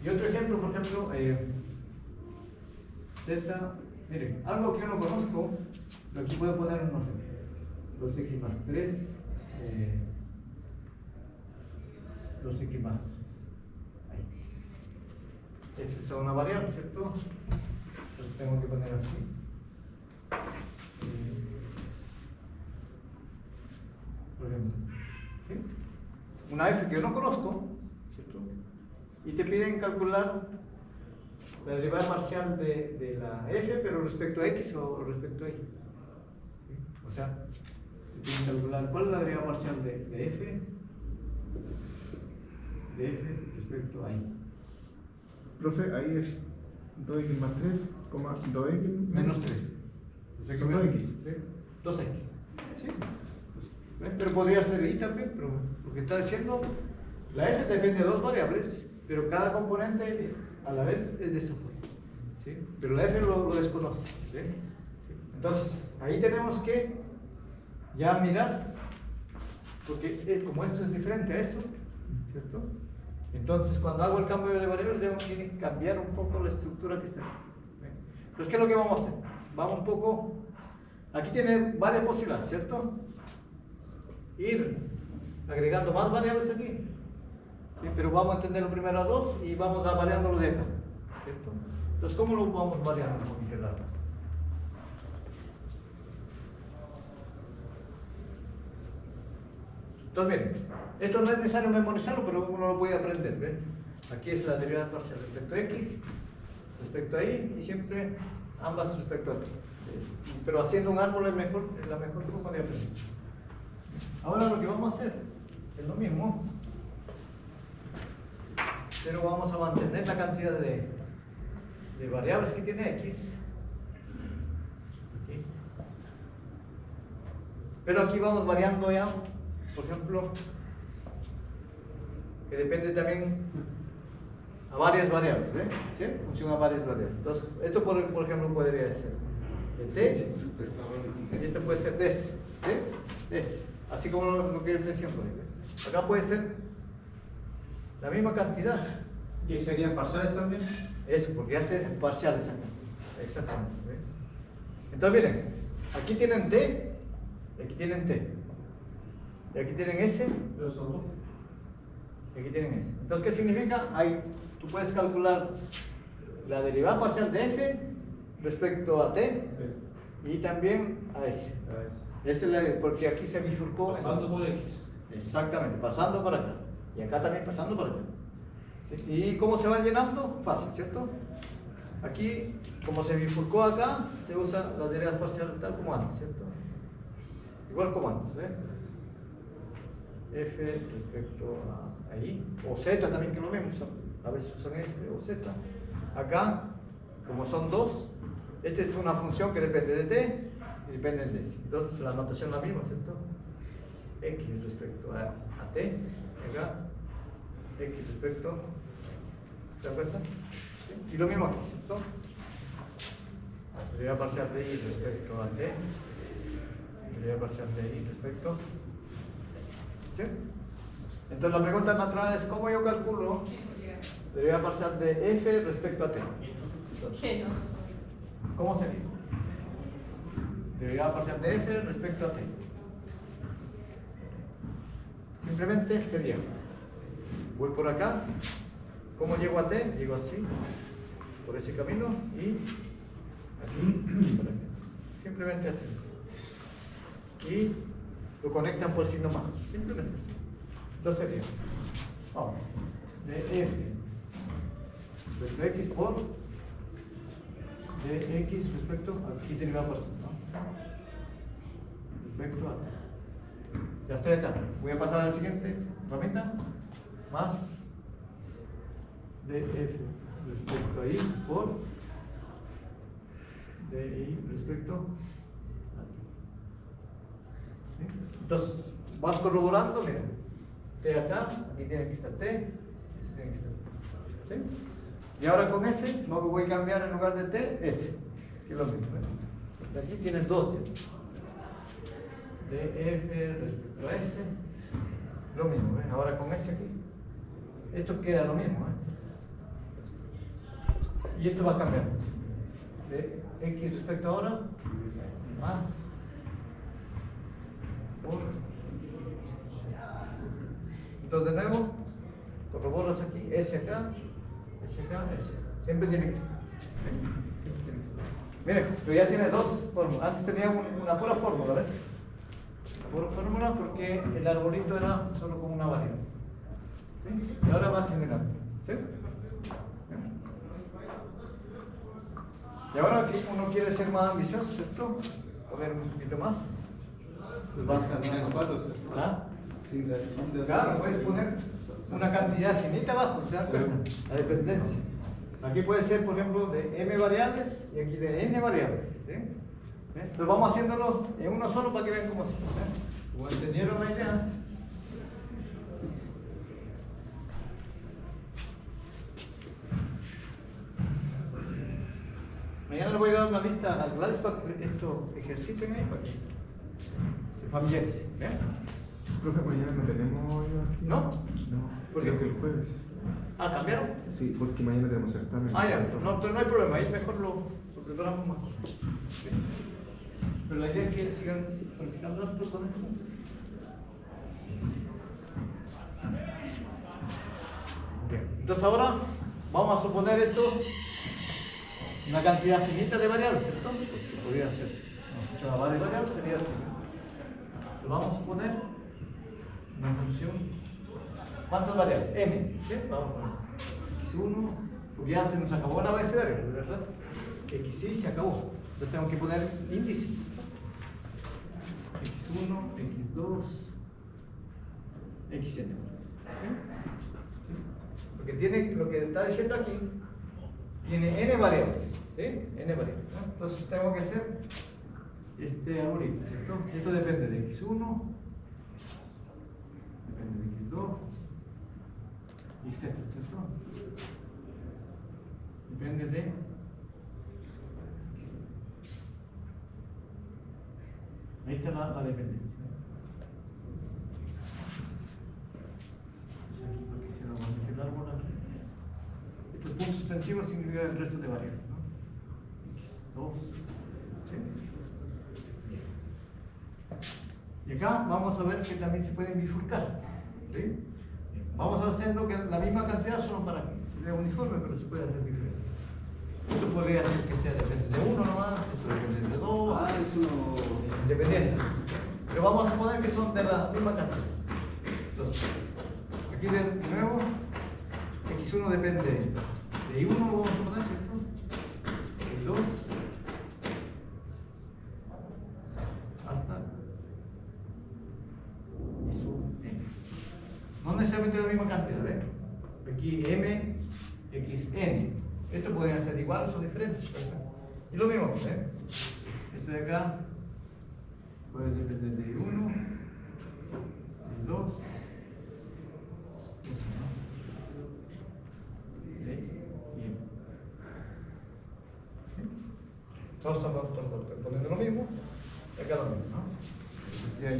Y otro ejemplo, por ejemplo, z, miren, algo que yo no conozco, pero aquí puedo poner, no sé, 2x más 3, 2x más 3. Ahí. Esa es una variable, ¿cierto? Entonces tengo que poner así. Por ejemplo, ¿sí? Una f que yo no conozco, ¿cierto? Y te piden calcular la derivada parcial de la f, pero respecto a x o respecto a y. ¿Sí? O sea, te piden calcular cuál es la derivada parcial de f respecto a y. Profe, ahí es 2x más 3, 2x Menos 3. O sea que son 2x. 2x. ¿Sí? Pero podría ser y también, pero lo que está diciendo, la f depende de dos variables, pero cada componente a la vez es de esa forma. ¿Sí? Pero la f lo desconoce. ¿Sí? Entonces, ahí tenemos que ya mirar, porque como esto es diferente a eso, ¿cierto? Entonces, cuando hago el cambio de variables, tengo que cambiar un poco la estructura que está. Entonces, ¿qué es lo que vamos a hacer? Vamos un poco, aquí tiene varias posibilidades, ¿cierto? Ir agregando más variables aquí, ¿sí? Pero vamos a entender lo primero a dos y vamos a variándolo de acá, ¿cierto? Entonces, ¿cómo lo vamos variando? Entonces, miren, esto no es necesario memorizarlo, pero uno lo puede aprender, ¿ven? Aquí es la derivada parcial respecto a x, respecto a y, y siempre ambas respecto a t. Pero haciendo un árbol es la mejor forma de aprender. Ahora lo que vamos a hacer es lo mismo, pero vamos a mantener la cantidad de variables que tiene x. Aquí. Pero aquí vamos variando ya, por ejemplo, que depende también a varias variables, ¿ven? ¿Sí? Funciona a varias variables. Entonces, esto por ejemplo podría ser de t, y esto puede ser de s, ¿sí? De s. Así como lo que mencioné por ahí. Acá puede ser la misma cantidad. ¿Y serían parciales también? Eso, porque hace parciales acá. Exactamente. ¿Ven? Entonces, miren, aquí tienen t, y aquí tienen t. Y aquí tienen s, Pero son dos. y aquí tienen s. Entonces, ¿qué significa? Ahí tú puedes calcular la derivada parcial de f respecto a t y también a s. Esa es porque aquí se bifurcó. Pasando por x. Exactamente, pasando por acá. Y acá también pasando por acá. ¿Sí? ¿Y cómo se van llenando? Fácil, ¿cierto? Aquí, como se bifurcó acá, se usa las derivadas parciales tal como antes, ¿cierto? Igual como antes, ¿ves? F respecto a y, o z también, que es lo mismo, a veces usan f o z. Acá, como son dos, esta es una función que depende de t y depende de s. Entonces la notación es la misma, ¿cierto? X respecto a t, acá, x respecto a s. ¿Te das cuenta? Y lo mismo aquí, ¿cierto? Deriva parcial de I respecto a T. Deriva parcial de I respecto a S. ¿Sí? Entonces la pregunta natural es ¿cómo yo calculo deriva parcial de F respecto a T? Entonces, ¿cómo sería? Deriva parcial de F respecto a T. Simplemente sería, voy por acá, ¿cómo llego a T? Llego así, por ese camino y aquí, por aquí. Simplemente así. Y lo conectan por el signo más, simplemente así. Entonces sería, vamos, de F respecto a X por de X respecto a aquí derivada parcial, ¿no? Respecto a T. Ya estoy acá. Voy a pasar al siguiente. Herramienta. Más de F respecto a I por de I respecto a T. ¿Sí? Entonces, vas corroborando, mira. T acá, aquí tiene que estar T, tiene que estar T. ¿Sí? Y ahora con S, no voy a cambiar en lugar de T, S. Que es lo mismo. ¿Eh? Aquí tienes 2. De F respecto a S, lo mismo, ¿eh? Ahora con S aquí, esto queda lo mismo, ¿eh? Y esto va a cambiar. De X respecto a ahora, más por. Entonces de nuevo, corroboras aquí, S acá, S acá, S. Siempre tiene que estar. Miren, pero ya tiene dos fórmulas. Antes tenía una pura fórmula, ¿ves? Por fórmula porque el arbolito era solo con una variable. ¿Sí? Y ahora va generando. ¿Sí? Y ahora que uno quiere ser más ambicioso, ¿cierto? Poner un poquito más. Pues vas a ¿ah? Sí, Claro, puedes poner una cantidad finita abajo, ¿te das cuenta? La dependencia. Aquí puede ser, por ejemplo, de m variables y aquí de n variables. ¿Sí? Entonces vamos haciéndolo en uno solo para que vean cómo se hace. ¿O entendieron la idea? Mañana le voy a dar una lista a Gladys para que esto ejerciten para que se familiaricen. Profe, mañana no tenemos ¿No? No, ¿Por qué? creo que el jueves. Ah, ¿cambiaron? Sí, porque mañana tenemos certamen. Ah, ya, no, pero no hay problema, ahí mejor lo preparamos más. ¿Sí? Pero la idea es que sigan practicando con esto. Bien, entonces ahora vamos a suponer esto una cantidad finita de variables, ¿cierto? Porque podría ser, o sea, varias variables sería así. Entonces vamos a suponer una función. ¿Cuántas variables? M. ¿Sí? Vamos a poner X1, porque ya se nos acabó el abecedario, ¿verdad? X se acabó. Entonces tengo que poner índices. X1, X2, Xn. ¿Sí? ¿Sí? Porque tiene, lo que está diciendo aquí, tiene n variables. ¿Sí? N variables. ¿No? Entonces tengo que hacer este arbolito, ¿cierto? Esto depende de X1, depende de X2, etc. ¿Cierto? Depende de ahí está la dependencia. Pues aquí, ¿por qué se va a meter el árbol aquí? Estos puntos suspensivos significa el resto de variables, ¿no? X2. ¿Sí? Y acá vamos a ver que también se pueden bifurcar. ¿Sí? Vamos haciendo que la misma cantidad solo para que se vea uniforme, pero se puede hacer diferente. Esto podría ser que sea depende de uno nomás, esto depende de dos. Ah, es uno. Dependiente. Pero vamos a suponer que son de la misma cantidad. Entonces, aquí de nuevo, X1 depende de I1, vamos a suponer, ¿cierto? I2 hasta y sub n. No necesariamente la misma cantidad, ¿ves? Aquí m, xn. Estos podrían ser iguales o diferentes. Y lo mismo, ¿eh? Esto de acá puede depender de 1, de 2, y así, ¿no? ¿Okay? Todos están poniendo lo mismo, acá lo mismo, ¿no? Y hay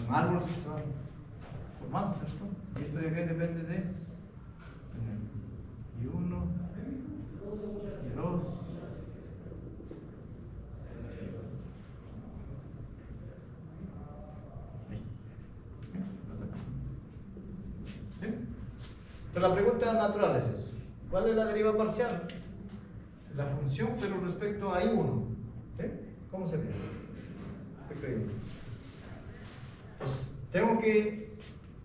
un árbol que se va formando, ¿cierto? Y esto de acá depende de y 1, y 2, ¿sí? Entonces la pregunta natural es esa. ¿Cuál es la deriva parcial? La función, pero respecto a I1. ¿Sí? ¿Cómo se ve? Respecto a I1. Pues,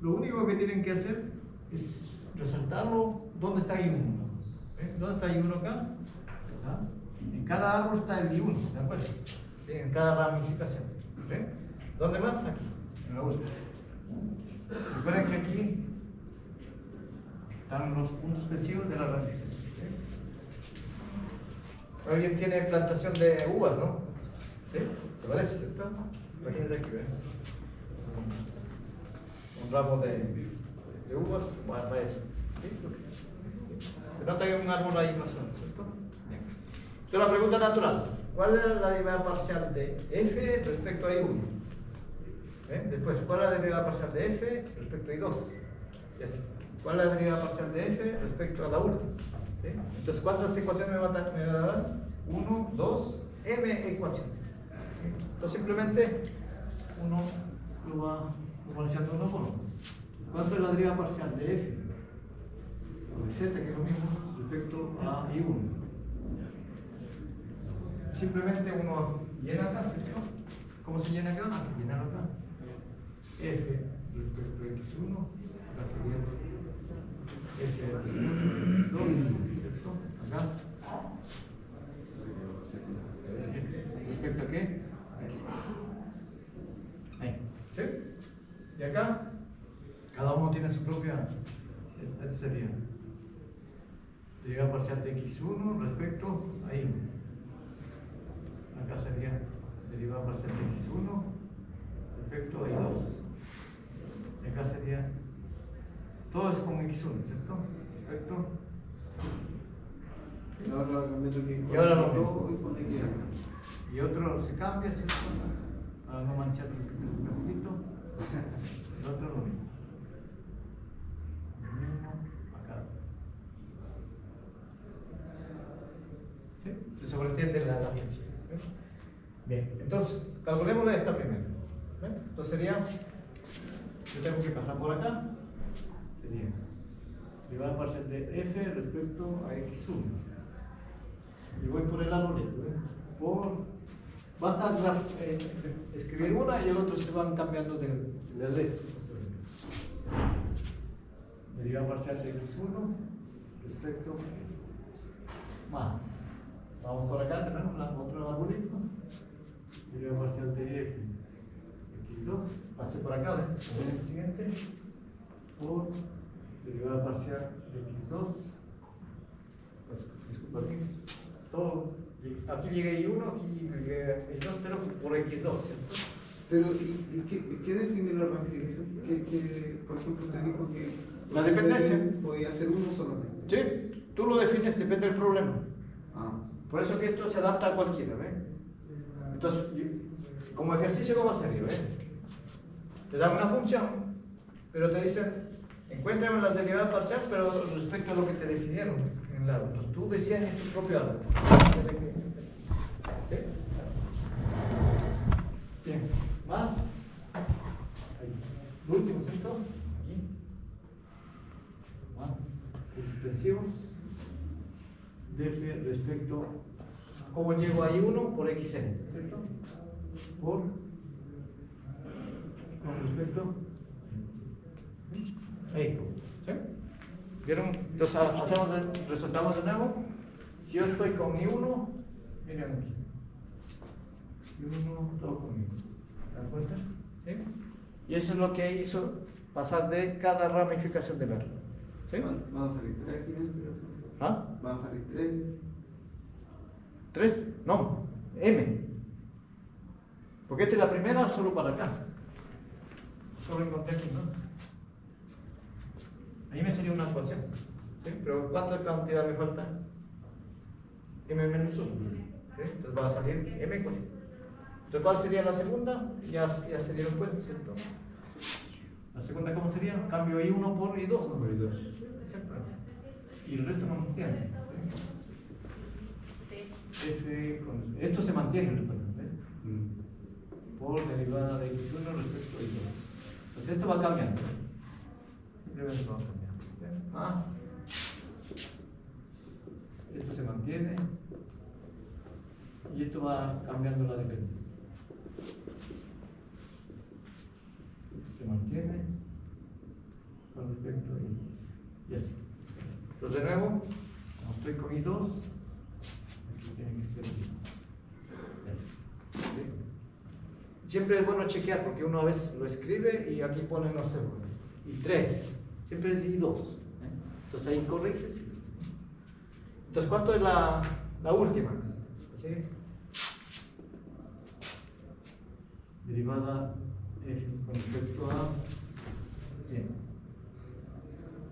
lo único que tienen que hacer es resaltarlo. ¿Dónde está I1? ¿Dónde está I1 acá? En cada árbol está el I1, ¿de acuerdo? ¿Sí? En cada ramificación. ¿Sí? ¿Dónde más? Aquí, en la última. Recuerden que aquí están los puntos suspensivos de la ramificación. ¿Sí? Alguien tiene plantación de uvas, ¿no? ¿Sí? ¿Se parece, cierto? Imagínense aquí, ¿ven? Un ramo de uvas, bueno, para eso. ¿Sí? Se nota que hay un árbol ahí más o menos, ¿cierto? Bien. Entonces la pregunta natural, ¿cuál es la derivada parcial de f respecto a I1? Después, ¿cuál es la derivada parcial de f respecto a I2? Y así. ¿Cuál es la derivada parcial de f respecto a la última? ¿Sí? Entonces, ¿cuántas ecuaciones me va a dar? 1, 2, m ecuaciones. ¿Sí? Entonces, simplemente uno lo va organizando uno por uno. ¿Cuánto es la derivada parcial de f? O de z, que es lo mismo, respecto a I1. Simplemente uno llena acá, ¿cierto? ¿Cómo se llena acá? Hay que llenarlo acá. F respecto a x1, acá sería f respecto a x2, ¿cierto? Acá. ¿Respecto a qué? A x. Ahí. ¿Sí? Y acá, cada uno tiene su propia. Este sería derivada parcial de x1 respecto a y. Acá sería derivada parcial de x1 respecto a y2. Y acá sería, todo es con x1, ¿cierto? Perfecto. Y ahora va a cambiar aquí. Y ahora lo mismo. Y pone aquí. Y otro se cambia, ¿cierto? Para no manchar el ojito. El otro lo mismo. Lo mismo acá. ¿Sí? Se sobreentiende la principio. Bien, entonces calculemos esta primero. Entonces sería, yo tengo que pasar por acá, sería derivada parcial de f respecto a x1. Y voy por el arbolito. Basta escribir una y el otro se van cambiando del eje. Derivada parcial de x1 respecto más. Vamos por acá, tenemos otro arbolito. Derivada parcial de f x2. Pase por acá, ¿ven? El siguiente. Por derivada parcial de x2. Disculpa, aquí. Todo. Aquí llegué I1, aquí llegué I2, pero por x2, ¿cierto? Pero, ¿y qué define la ramificación? Que, por ejemplo, te dijo que La dependencia. podía ser uno solamente. Sí, tú lo defines, depende del problema. Ah. Por eso que esto se adapta a cualquiera, ¿ves? Entonces, como ejercicio, ¿cómo sería? Te dan una función, pero te dicen, encuéntrame la derivada parcial, pero respecto a lo que te definieron en el árbol. Entonces, tú diseñas tu propio árbol. ¿Sí? Bien, más. Ahí. Lo último, ¿cierto? Aquí. Más. Suspensivos. Df respecto a cómo llego a I1 por xn, ¿cierto? Con respecto a I1. ¿Sí? ¿Vieron? Entonces resaltamos de nuevo. Si yo estoy con I1, miren aquí. I1 todo conmigo. ¿Se dan cuenta? ¿Sí? Y eso es lo que hizo pasar de cada ramificación del árbol. ¿Sí? Van a salir 3 aquí dentro. ¿Ah? Van a salir 3. 3, no, M. Porque esta es la primera solo para acá. Solo encontré aquí, ¿no? Ahí me sería una ecuación. ¿Sí? Pero ¿cuánta cantidad me falta? m menos 1. ¿Sí? Entonces va a salir m coseno. Entonces, ¿cuál sería la segunda? Ya se dieron cuenta, ¿cierto? La segunda, ¿cómo sería? Cambio I1 por I2. ¿No? Por I2. Exactamente. Y el resto no mantiene. Esto se mantiene, recuerden, por derivada de x1 respecto a y2. Entonces esto va cambiando. Simplemente va cambiando. Más. Esto se mantiene. Y esto va cambiando la dependencia. Esto se mantiene con respecto a y2. Y así. Entonces de nuevo, como estoy con I2, aquí tiene que ser I2. ¿Sí? Siempre es bueno chequear porque uno a veces lo escribe y aquí pone, no sé, I3. Siempre es I2. Entonces ahí corriges. Entonces, ¿cuánto es la última? ¿Sí? Derivada F con respecto a y.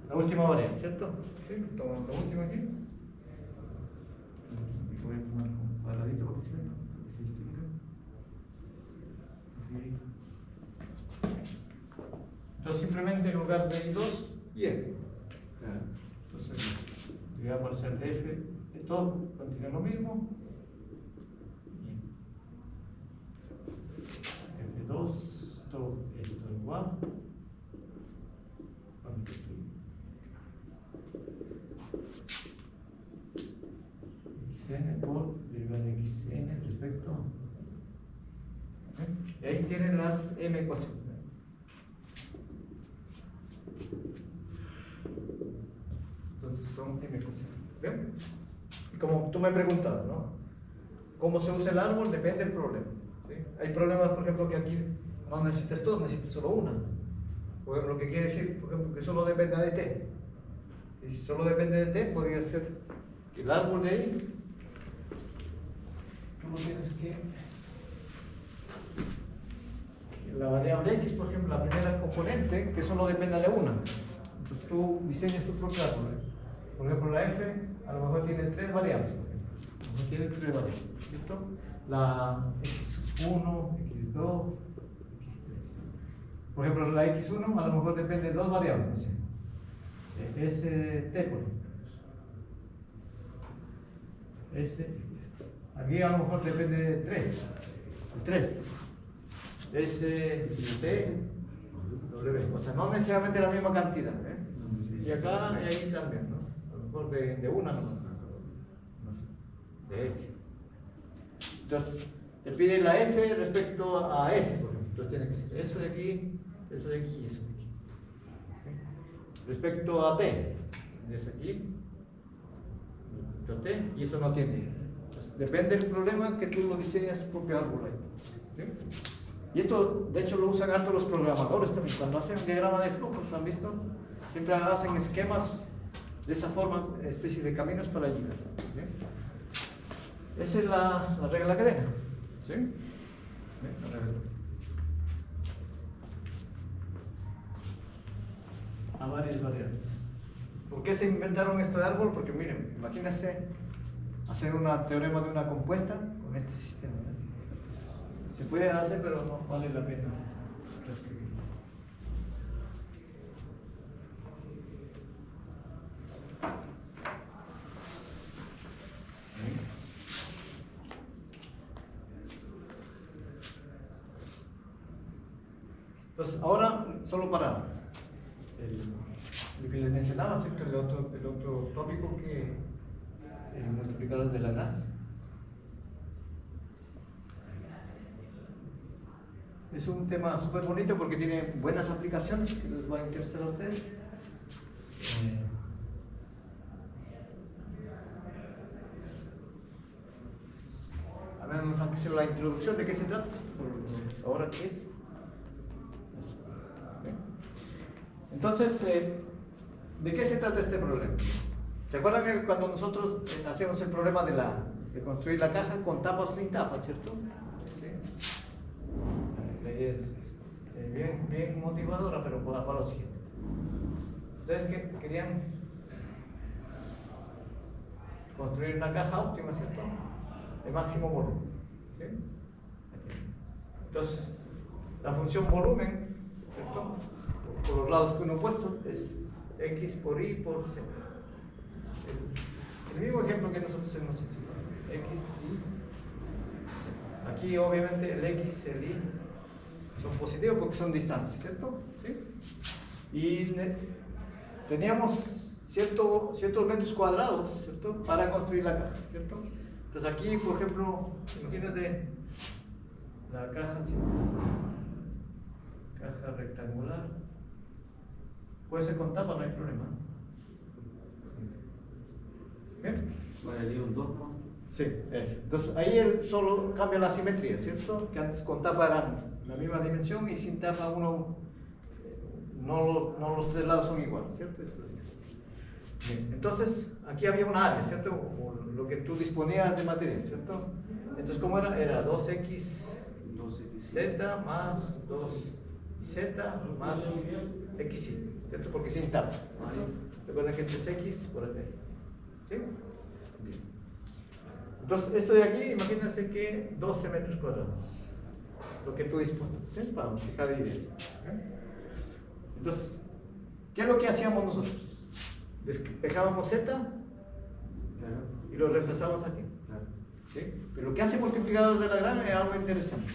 La última variable, ¿cierto? Sí, tomamos la última aquí. Voy a tomar un cuadradito para que se distinga. Entonces simplemente en lugar de I2, y F. Entonces, voy a aparecer de F, todo continúa lo mismo. F2, todo esto igual. XN por derivada de XN respecto. Y ahí tienen las M ecuaciones. Entonces son M ecuaciones. ¿Ven? Y como tú me preguntabas, ¿no? ¿Cómo se usa el árbol? Depende del problema. ¿Sí? Hay problemas, por ejemplo, que aquí no necesitas dos, necesitas solo una. Por ejemplo, lo que quiere decir, por ejemplo, que solo dependa de T. Y si solo depende de T, podría ser que el árbol de ahí, tú lo tienes que la variable X, por ejemplo, la primera componente, que solo dependa de una. Entonces tú diseñas tu propio árbol. Por ejemplo, la F a lo mejor tiene tres variables. A lo mejor tiene tres variables. ¿Listo? La X1, X2, X3. Por ejemplo, la X1 a lo mejor depende de dos variables. ¿Sí? ST, por ejemplo. Aquí a lo mejor depende de 3. 3. ST, W. O sea, no necesariamente la misma cantidad. Y acá y ahí también, ¿no? A lo mejor de una nomás. No sé. De S. Entonces, te pide la F respecto a S, por ejemplo. Entonces tiene que ser eso de aquí y eso de aquí. Respecto a T, es aquí, respecto a T, y eso no tiene. Entonces, depende del problema que tú lo diseñas tu propio árbol ahí. ¿Sí? Y esto, de hecho, lo usan harto los programadores también. Cuando hacen un diagrama de flujos, ¿han visto? Siempre hacen esquemas de esa forma, especie de caminos para llegar. ¿Sí? Esa es la regla cadena. ¿Sí? La regla. A varias variables. ¿Por qué se inventaron esto de árbol? Porque miren, imagínense hacer un teorema de una compuesta con este sistema. Se puede hacer, pero no vale la pena reescribir. Entonces, ahora, solo para lo que les mencionaba, ¿cierto? El otro tópico que el multiplicador de Lagrange. Es un tema súper bonito porque tiene buenas aplicaciones que les va a interesar a ustedes. A ver, nos han que hacer la introducción de qué se trata. Ahora, ¿qué es? Entonces, ¿de qué se trata este problema? ¿Se acuerdan que cuando nosotros hacíamos el problema de construir la caja con tapas o sin tapas, ¿cierto? ¿Sí? La idea es bien motivadora, pero para lo siguiente. ¿Ustedes qué querían construir una caja óptima, ¿cierto? De máximo volumen. ¿Sí? Entonces, la función volumen, ¿cierto? Por los lados que uno ha puesto es x por y por z. El mismo ejemplo que nosotros hemos hecho, ¿no? X, y z. Aquí obviamente el x, el y son positivos porque son distancias, ¿cierto? ¿Sí? Y teníamos ciertos metros cuadrados, ¿cierto? Para construir la caja, ¿cierto? Entonces aquí, por ejemplo, imagínate la caja así, caja rectangular, puede ser con tapa, no hay problema. ¿Bien? Vale, un 2, ¿no? Sí, eso. Entonces ahí él solo cambia la simetría, ¿cierto? Que antes con tapa eran la misma dimensión y sin tapa uno, no los tres lados son iguales, ¿cierto? Bien. Entonces aquí había una área, ¿cierto? O lo que tú disponías de material, ¿cierto? Entonces ¿cómo era? Era 2x 2z más 2z más xy, ¿cierto? Porque sin tapa. Recuerden que este es x por aquí. ¿Sí? Bien. Entonces, esto de aquí, imagínense que 12 metros cuadrados, lo que tú dispones, ¿sí? Para fijar ideas. Entonces, ¿qué es lo que hacíamos nosotros? Despejábamos z y lo reemplazamos aquí. ¿Sí? Pero lo que hace multiplicador de Lagrange es algo interesante.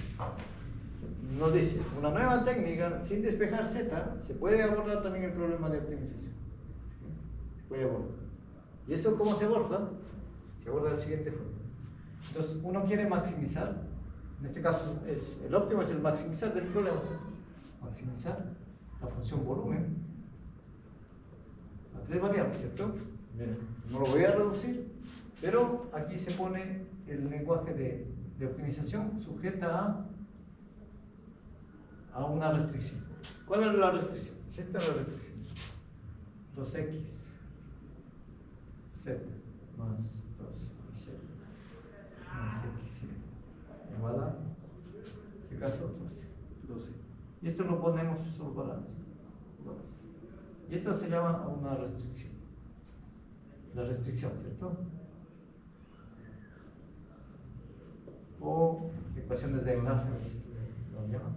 Nos dice, una nueva técnica, sin despejar z, se puede abordar también el problema de optimización. ¿Sí? Se puede abordar. ¿Y eso cómo se aborda? Se aborda de la siguiente forma. Entonces, uno quiere maximizar, en este caso el óptimo es el maximizar del problema, ¿sí? Maximizar la función volumen a tres variables, ¿cierto? Bien. No lo voy a reducir, pero aquí se pone el lenguaje de optimización sujeta a una restricción. ¿Cuál es la restricción? Esta es la restricción. 2x z más 2z más x igual a, en este caso, 12. Y esto lo ponemos solo para eso. Y esto se llama una restricción. La restricción, ¿cierto? O ecuaciones de enlace, lo llaman.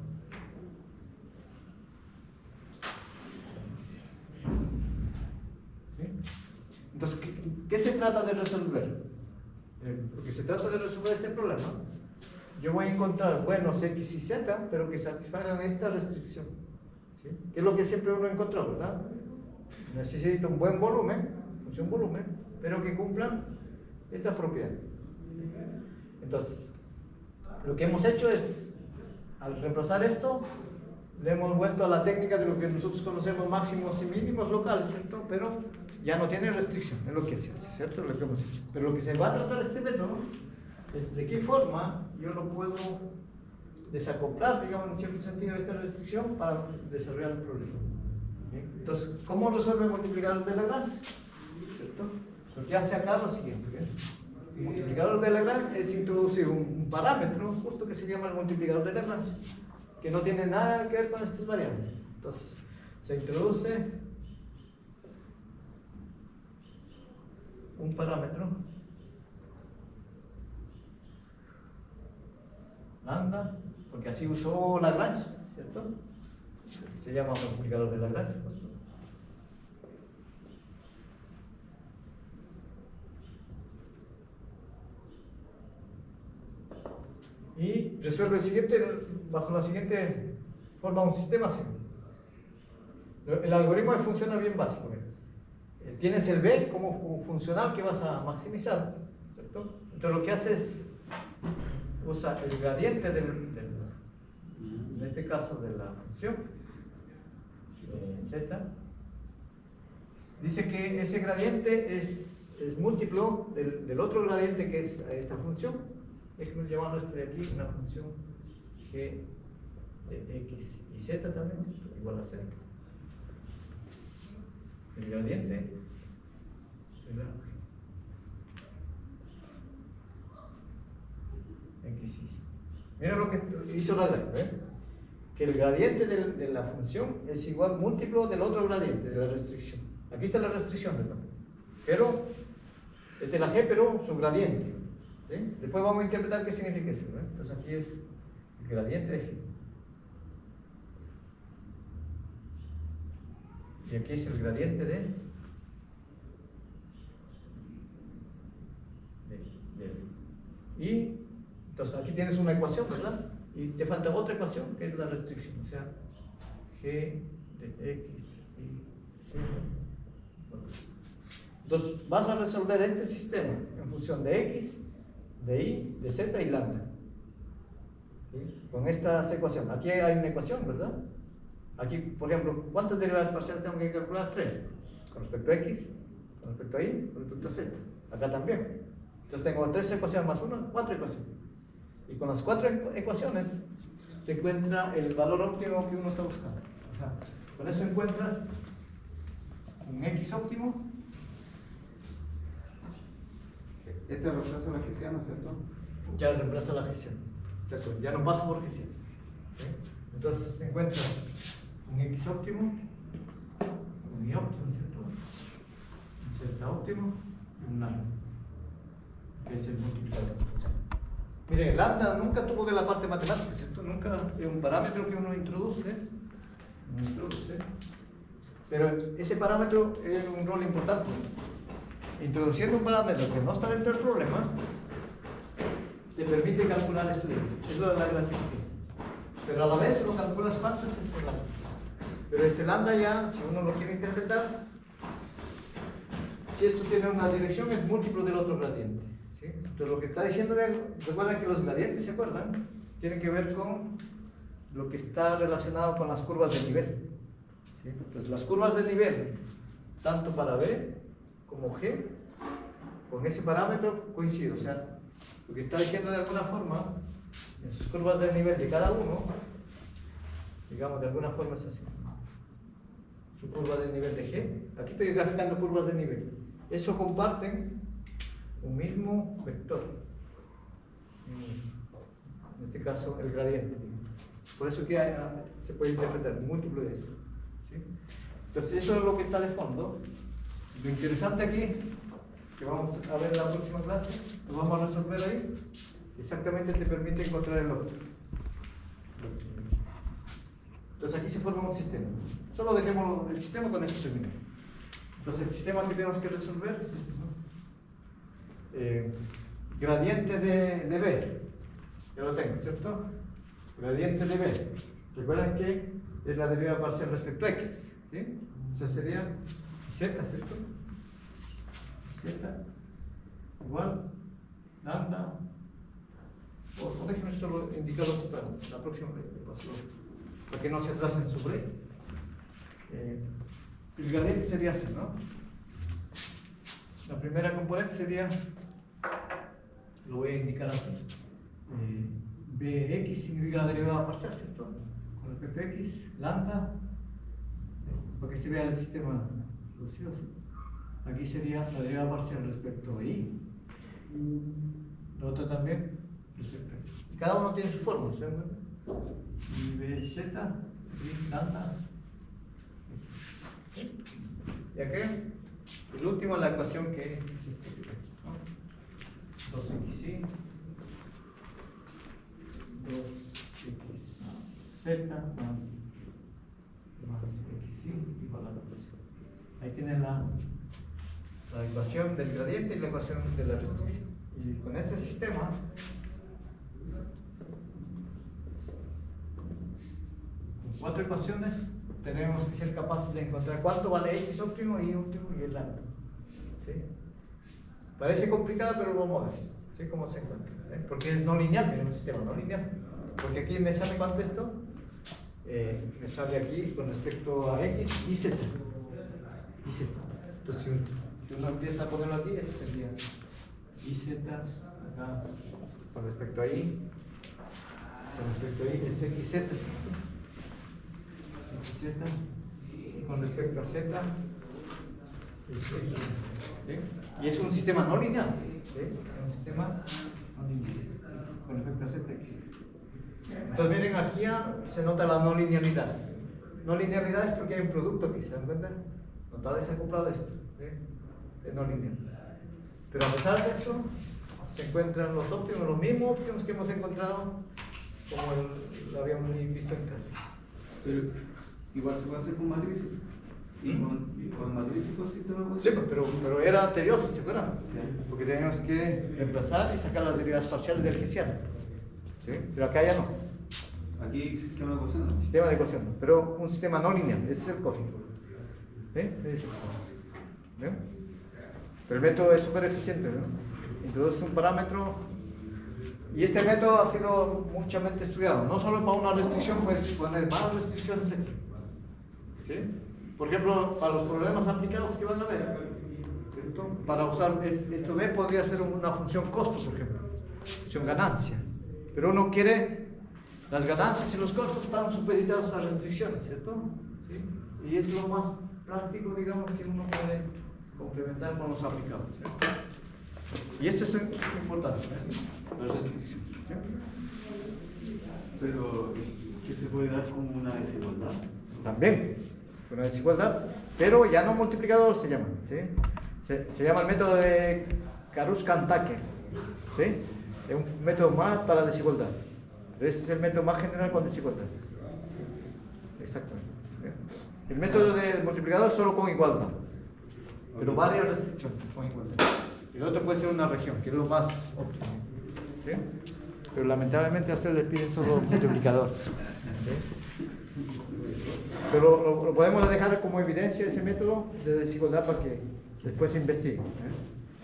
¿Sí? Entonces, ¿qué se trata de resolver? Porque se trata de resolver este problema. Yo voy a encontrar buenos x y z, pero que satisfagan esta restricción. ¿Sí? Que es lo que siempre uno encontró, ¿verdad? Necesito un buen volumen, función volumen, pero que cumplan estas propiedades. Entonces, lo que hemos hecho es, al reemplazar esto, le hemos vuelto a la técnica de lo que nosotros conocemos máximos y mínimos locales, ¿cierto? Pero ya no tiene restricción, es lo que se hace, ¿cierto? Lo que hemos hecho. Pero lo que se va a tratar este método es de qué forma yo lo puedo desacoplar, digamos, en cierto sentido, esta restricción para desarrollar el problema. ¿Bien? Entonces, ¿cómo resuelve el multiplicador de Lagrange? ¿Cierto? Lo que hace acá es lo siguiente, ¿bien? El multiplicador de Lagrange es introducir un parámetro justo que se llama el multiplicador de Lagrange, que no tiene nada que ver con estas variables. Entonces, se introduce un parámetro lambda, porque así usó Lagrange, ¿cierto? Se llama multiplicador de Lagrange. Y resuelve el siguiente, bajo la siguiente forma, un sistema así. El algoritmo funciona bien básico. Tienes el B como funcional que vas a maximizar, ¿cierto? Entonces lo que hace es, usa el gradiente en este caso de la función z. Dice que ese gradiente es múltiplo del otro gradiente que es esta función. Déjenme llamarlo este de aquí una función g de x y z también, igual a 0. El gradiente x y z. Mira lo que hizo Lagrange, ¿eh? Que el gradiente de la función es igual múltiplo del otro gradiente, de la restricción. Aquí está la restricción, ¿verdad? Pero Esta es la G, pero su gradiente. ¿Sí? Después vamos a interpretar qué significa eso. ¿No? Entonces aquí es el gradiente de G. Y aquí es el gradiente de y entonces aquí tienes una ecuación, ¿verdad? Y te falta otra ecuación que es la restricción, o sea, G de X y Z. Entonces vas a resolver este sistema en función de X, de Y, de Z y lambda. ¿Sí? Con estas ecuaciones. Aquí hay una ecuación, ¿verdad? Aquí, por ejemplo, ¿cuántas derivadas parciales tengo que calcular? 3. Con respecto a X, con respecto a Y, con respecto a Z. Acá también. Entonces tengo 3 ecuaciones más 1, 4 ecuaciones. Y con las 4 ecuaciones se encuentra el valor óptimo que uno está buscando. O sea, con eso encuentras un X óptimo. Este reemplaza la hessiana, ¿cierto? Ya reemplaza la gestión. Exacto. Ya no pasa por gestión. ¿Sí? Entonces se encuentra un X óptimo, un Y óptimo, ¿cierto? Un Z óptimo y un lambda, que es el multiplicador. Miren, el lambda nunca tuvo que la parte matemática, ¿cierto? Nunca es un parámetro que uno introduce. Pero ese parámetro es un rol importante. Introduciendo un parámetro que no está dentro del problema, te permite calcular este límite. Eso es la gracia que tiene. Pero a la vez lo calculas cuánto es ese lambda. Pero ese lambda ya, si uno lo quiere interpretar, si esto tiene una dirección, es múltiplo del otro gradiente. ¿Sí? Entonces lo que está diciendo, recuerden que los gradientes, ¿se acuerdan? Tienen que ver con lo que está relacionado con las curvas de nivel. ¿Sí? Entonces las curvas de nivel, tanto para B como G, con ese parámetro coincide. O sea, lo que está diciendo de alguna forma, en sus curvas de nivel de cada uno, digamos de alguna forma es así. Su curva de nivel de G, aquí estoy graficando curvas de nivel. Eso comparten un mismo vector. En este caso, el gradiente. Por eso que se puede interpretar un múltiplo de eso. ¿Sí? Entonces, eso es lo que está de fondo. Lo interesante aquí, que vamos a ver en la próxima clase, lo vamos a resolver ahí, exactamente te permite encontrar el otro. Entonces aquí se forma un sistema. Solo dejemos el sistema con esto terminado. Entonces el sistema que tenemos que resolver es ese, ¿no? Gradiente de B. Ya lo tengo, ¿cierto? Gradiente de B. Recuerden que es la derivada parcial respecto a X. ¿Sí? O sea, sería Z, ¿cierto? Z igual lambda. O déjenme solo indicarlo para la próxima vez, para que no se atrasen sobre. El gradiente sería así, ¿no? La primera componente sería, lo voy a indicar así. Bx significa la derivada parcial, ¿cierto? Con respecto a x, lambda, para que se vea el sistema reducido así. Aquí sería la derivada parcial respecto a y. La otra también respecto a y. Cada uno tiene su forma, ¿cierto? Y bz y lambda. ¿Sí? Y aquí, el último es la ecuación que es esta, ¿no? 2xy 2xz más xy igual a 2. Ahí tienen la ecuación del gradiente y la ecuación de la restricción. Y con ese sistema, con 4 ecuaciones, tenemos que ser capaces de encontrar cuánto vale x óptimo, y óptimo y el lambda. ¿Sí? Parece complicado, pero lo vamos a ver. ¿Sí? ¿Cómo se encuentra? Porque es no lineal, miren, un sistema no lineal. Porque aquí me sale cuánto esto. Me sale aquí con respecto a x y z. Y z. Entonces, si uno empieza a ponerlo aquí, esto sería y z acá con respecto a y. Con respecto a y es x z. Z, y con respecto a Z es X. ¿Sí? Y es un sistema no lineal. ¿Sí? Un sistema no lineal con respecto a ZX. Entonces miren, aquí ya se nota la no linealidad. No linealidad es porque hay un producto aquí, ¿se dan cuenta? No está desacoplado esto. ¿Sí? Es no lineal. Pero a pesar de eso, se encuentran los óptimos, los mismos óptimos que hemos encontrado como lo habíamos visto en clase. Pero igual se puede hacer con matrices. Y con matrices y con sistema Sí, positivo. pero era tedioso, ¿se acuerdan? Sí. Porque teníamos que reemplazar y sacar las derivadas parciales del hessiano. ¿Sí? Pero acá ya no. Aquí sistema de ecuaciones. Sistema de ecuación, pero un sistema no lineal, ese es el cósmico. ¿Sí? Ese es el cósmico. ¿Bien? Pero el método es súper eficiente, ¿no? Introduce un parámetro y este método ha sido muchamente estudiado. No solo para una restricción, puedes poner más restricciones aquí. ¿Sí? Por ejemplo, para los problemas aplicados que van a ver, ¿cierto? Para usar esto B podría ser una función costo, por ejemplo, función ganancia. Pero uno quiere las ganancias y los costos están supeditados a restricciones, ¿cierto? ¿Sí? Y es lo más práctico, digamos, que uno puede complementar con los aplicados. ¿Cierto? Y esto es importante, ¿eh? Las restricciones. ¿Sí? Pero, ¿qué se puede dar como una desigualdad? También, una desigualdad, pero ya no multiplicador se llama. ¿Sí? Se llama el método de Karush-Kantake. ¿Sí? Es un método más para desigualdad. Pero ese es el método más general con desigualdades. Exactamente. ¿Bien? El método de multiplicador solo con igualdad. Pero varias restricciones con igualdad. El otro puede ser una región, que es lo más óptimo. ¿Sí? Pero lamentablemente a ustedes les piden solo multiplicadores. ¿Sí? Pero lo podemos dejar como evidencia ese método de desigualdad para que después se investigue. ¿Eh?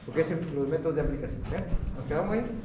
Porque es los métodos de aplicación. ¿Eh? ¿Nos quedamos ahí?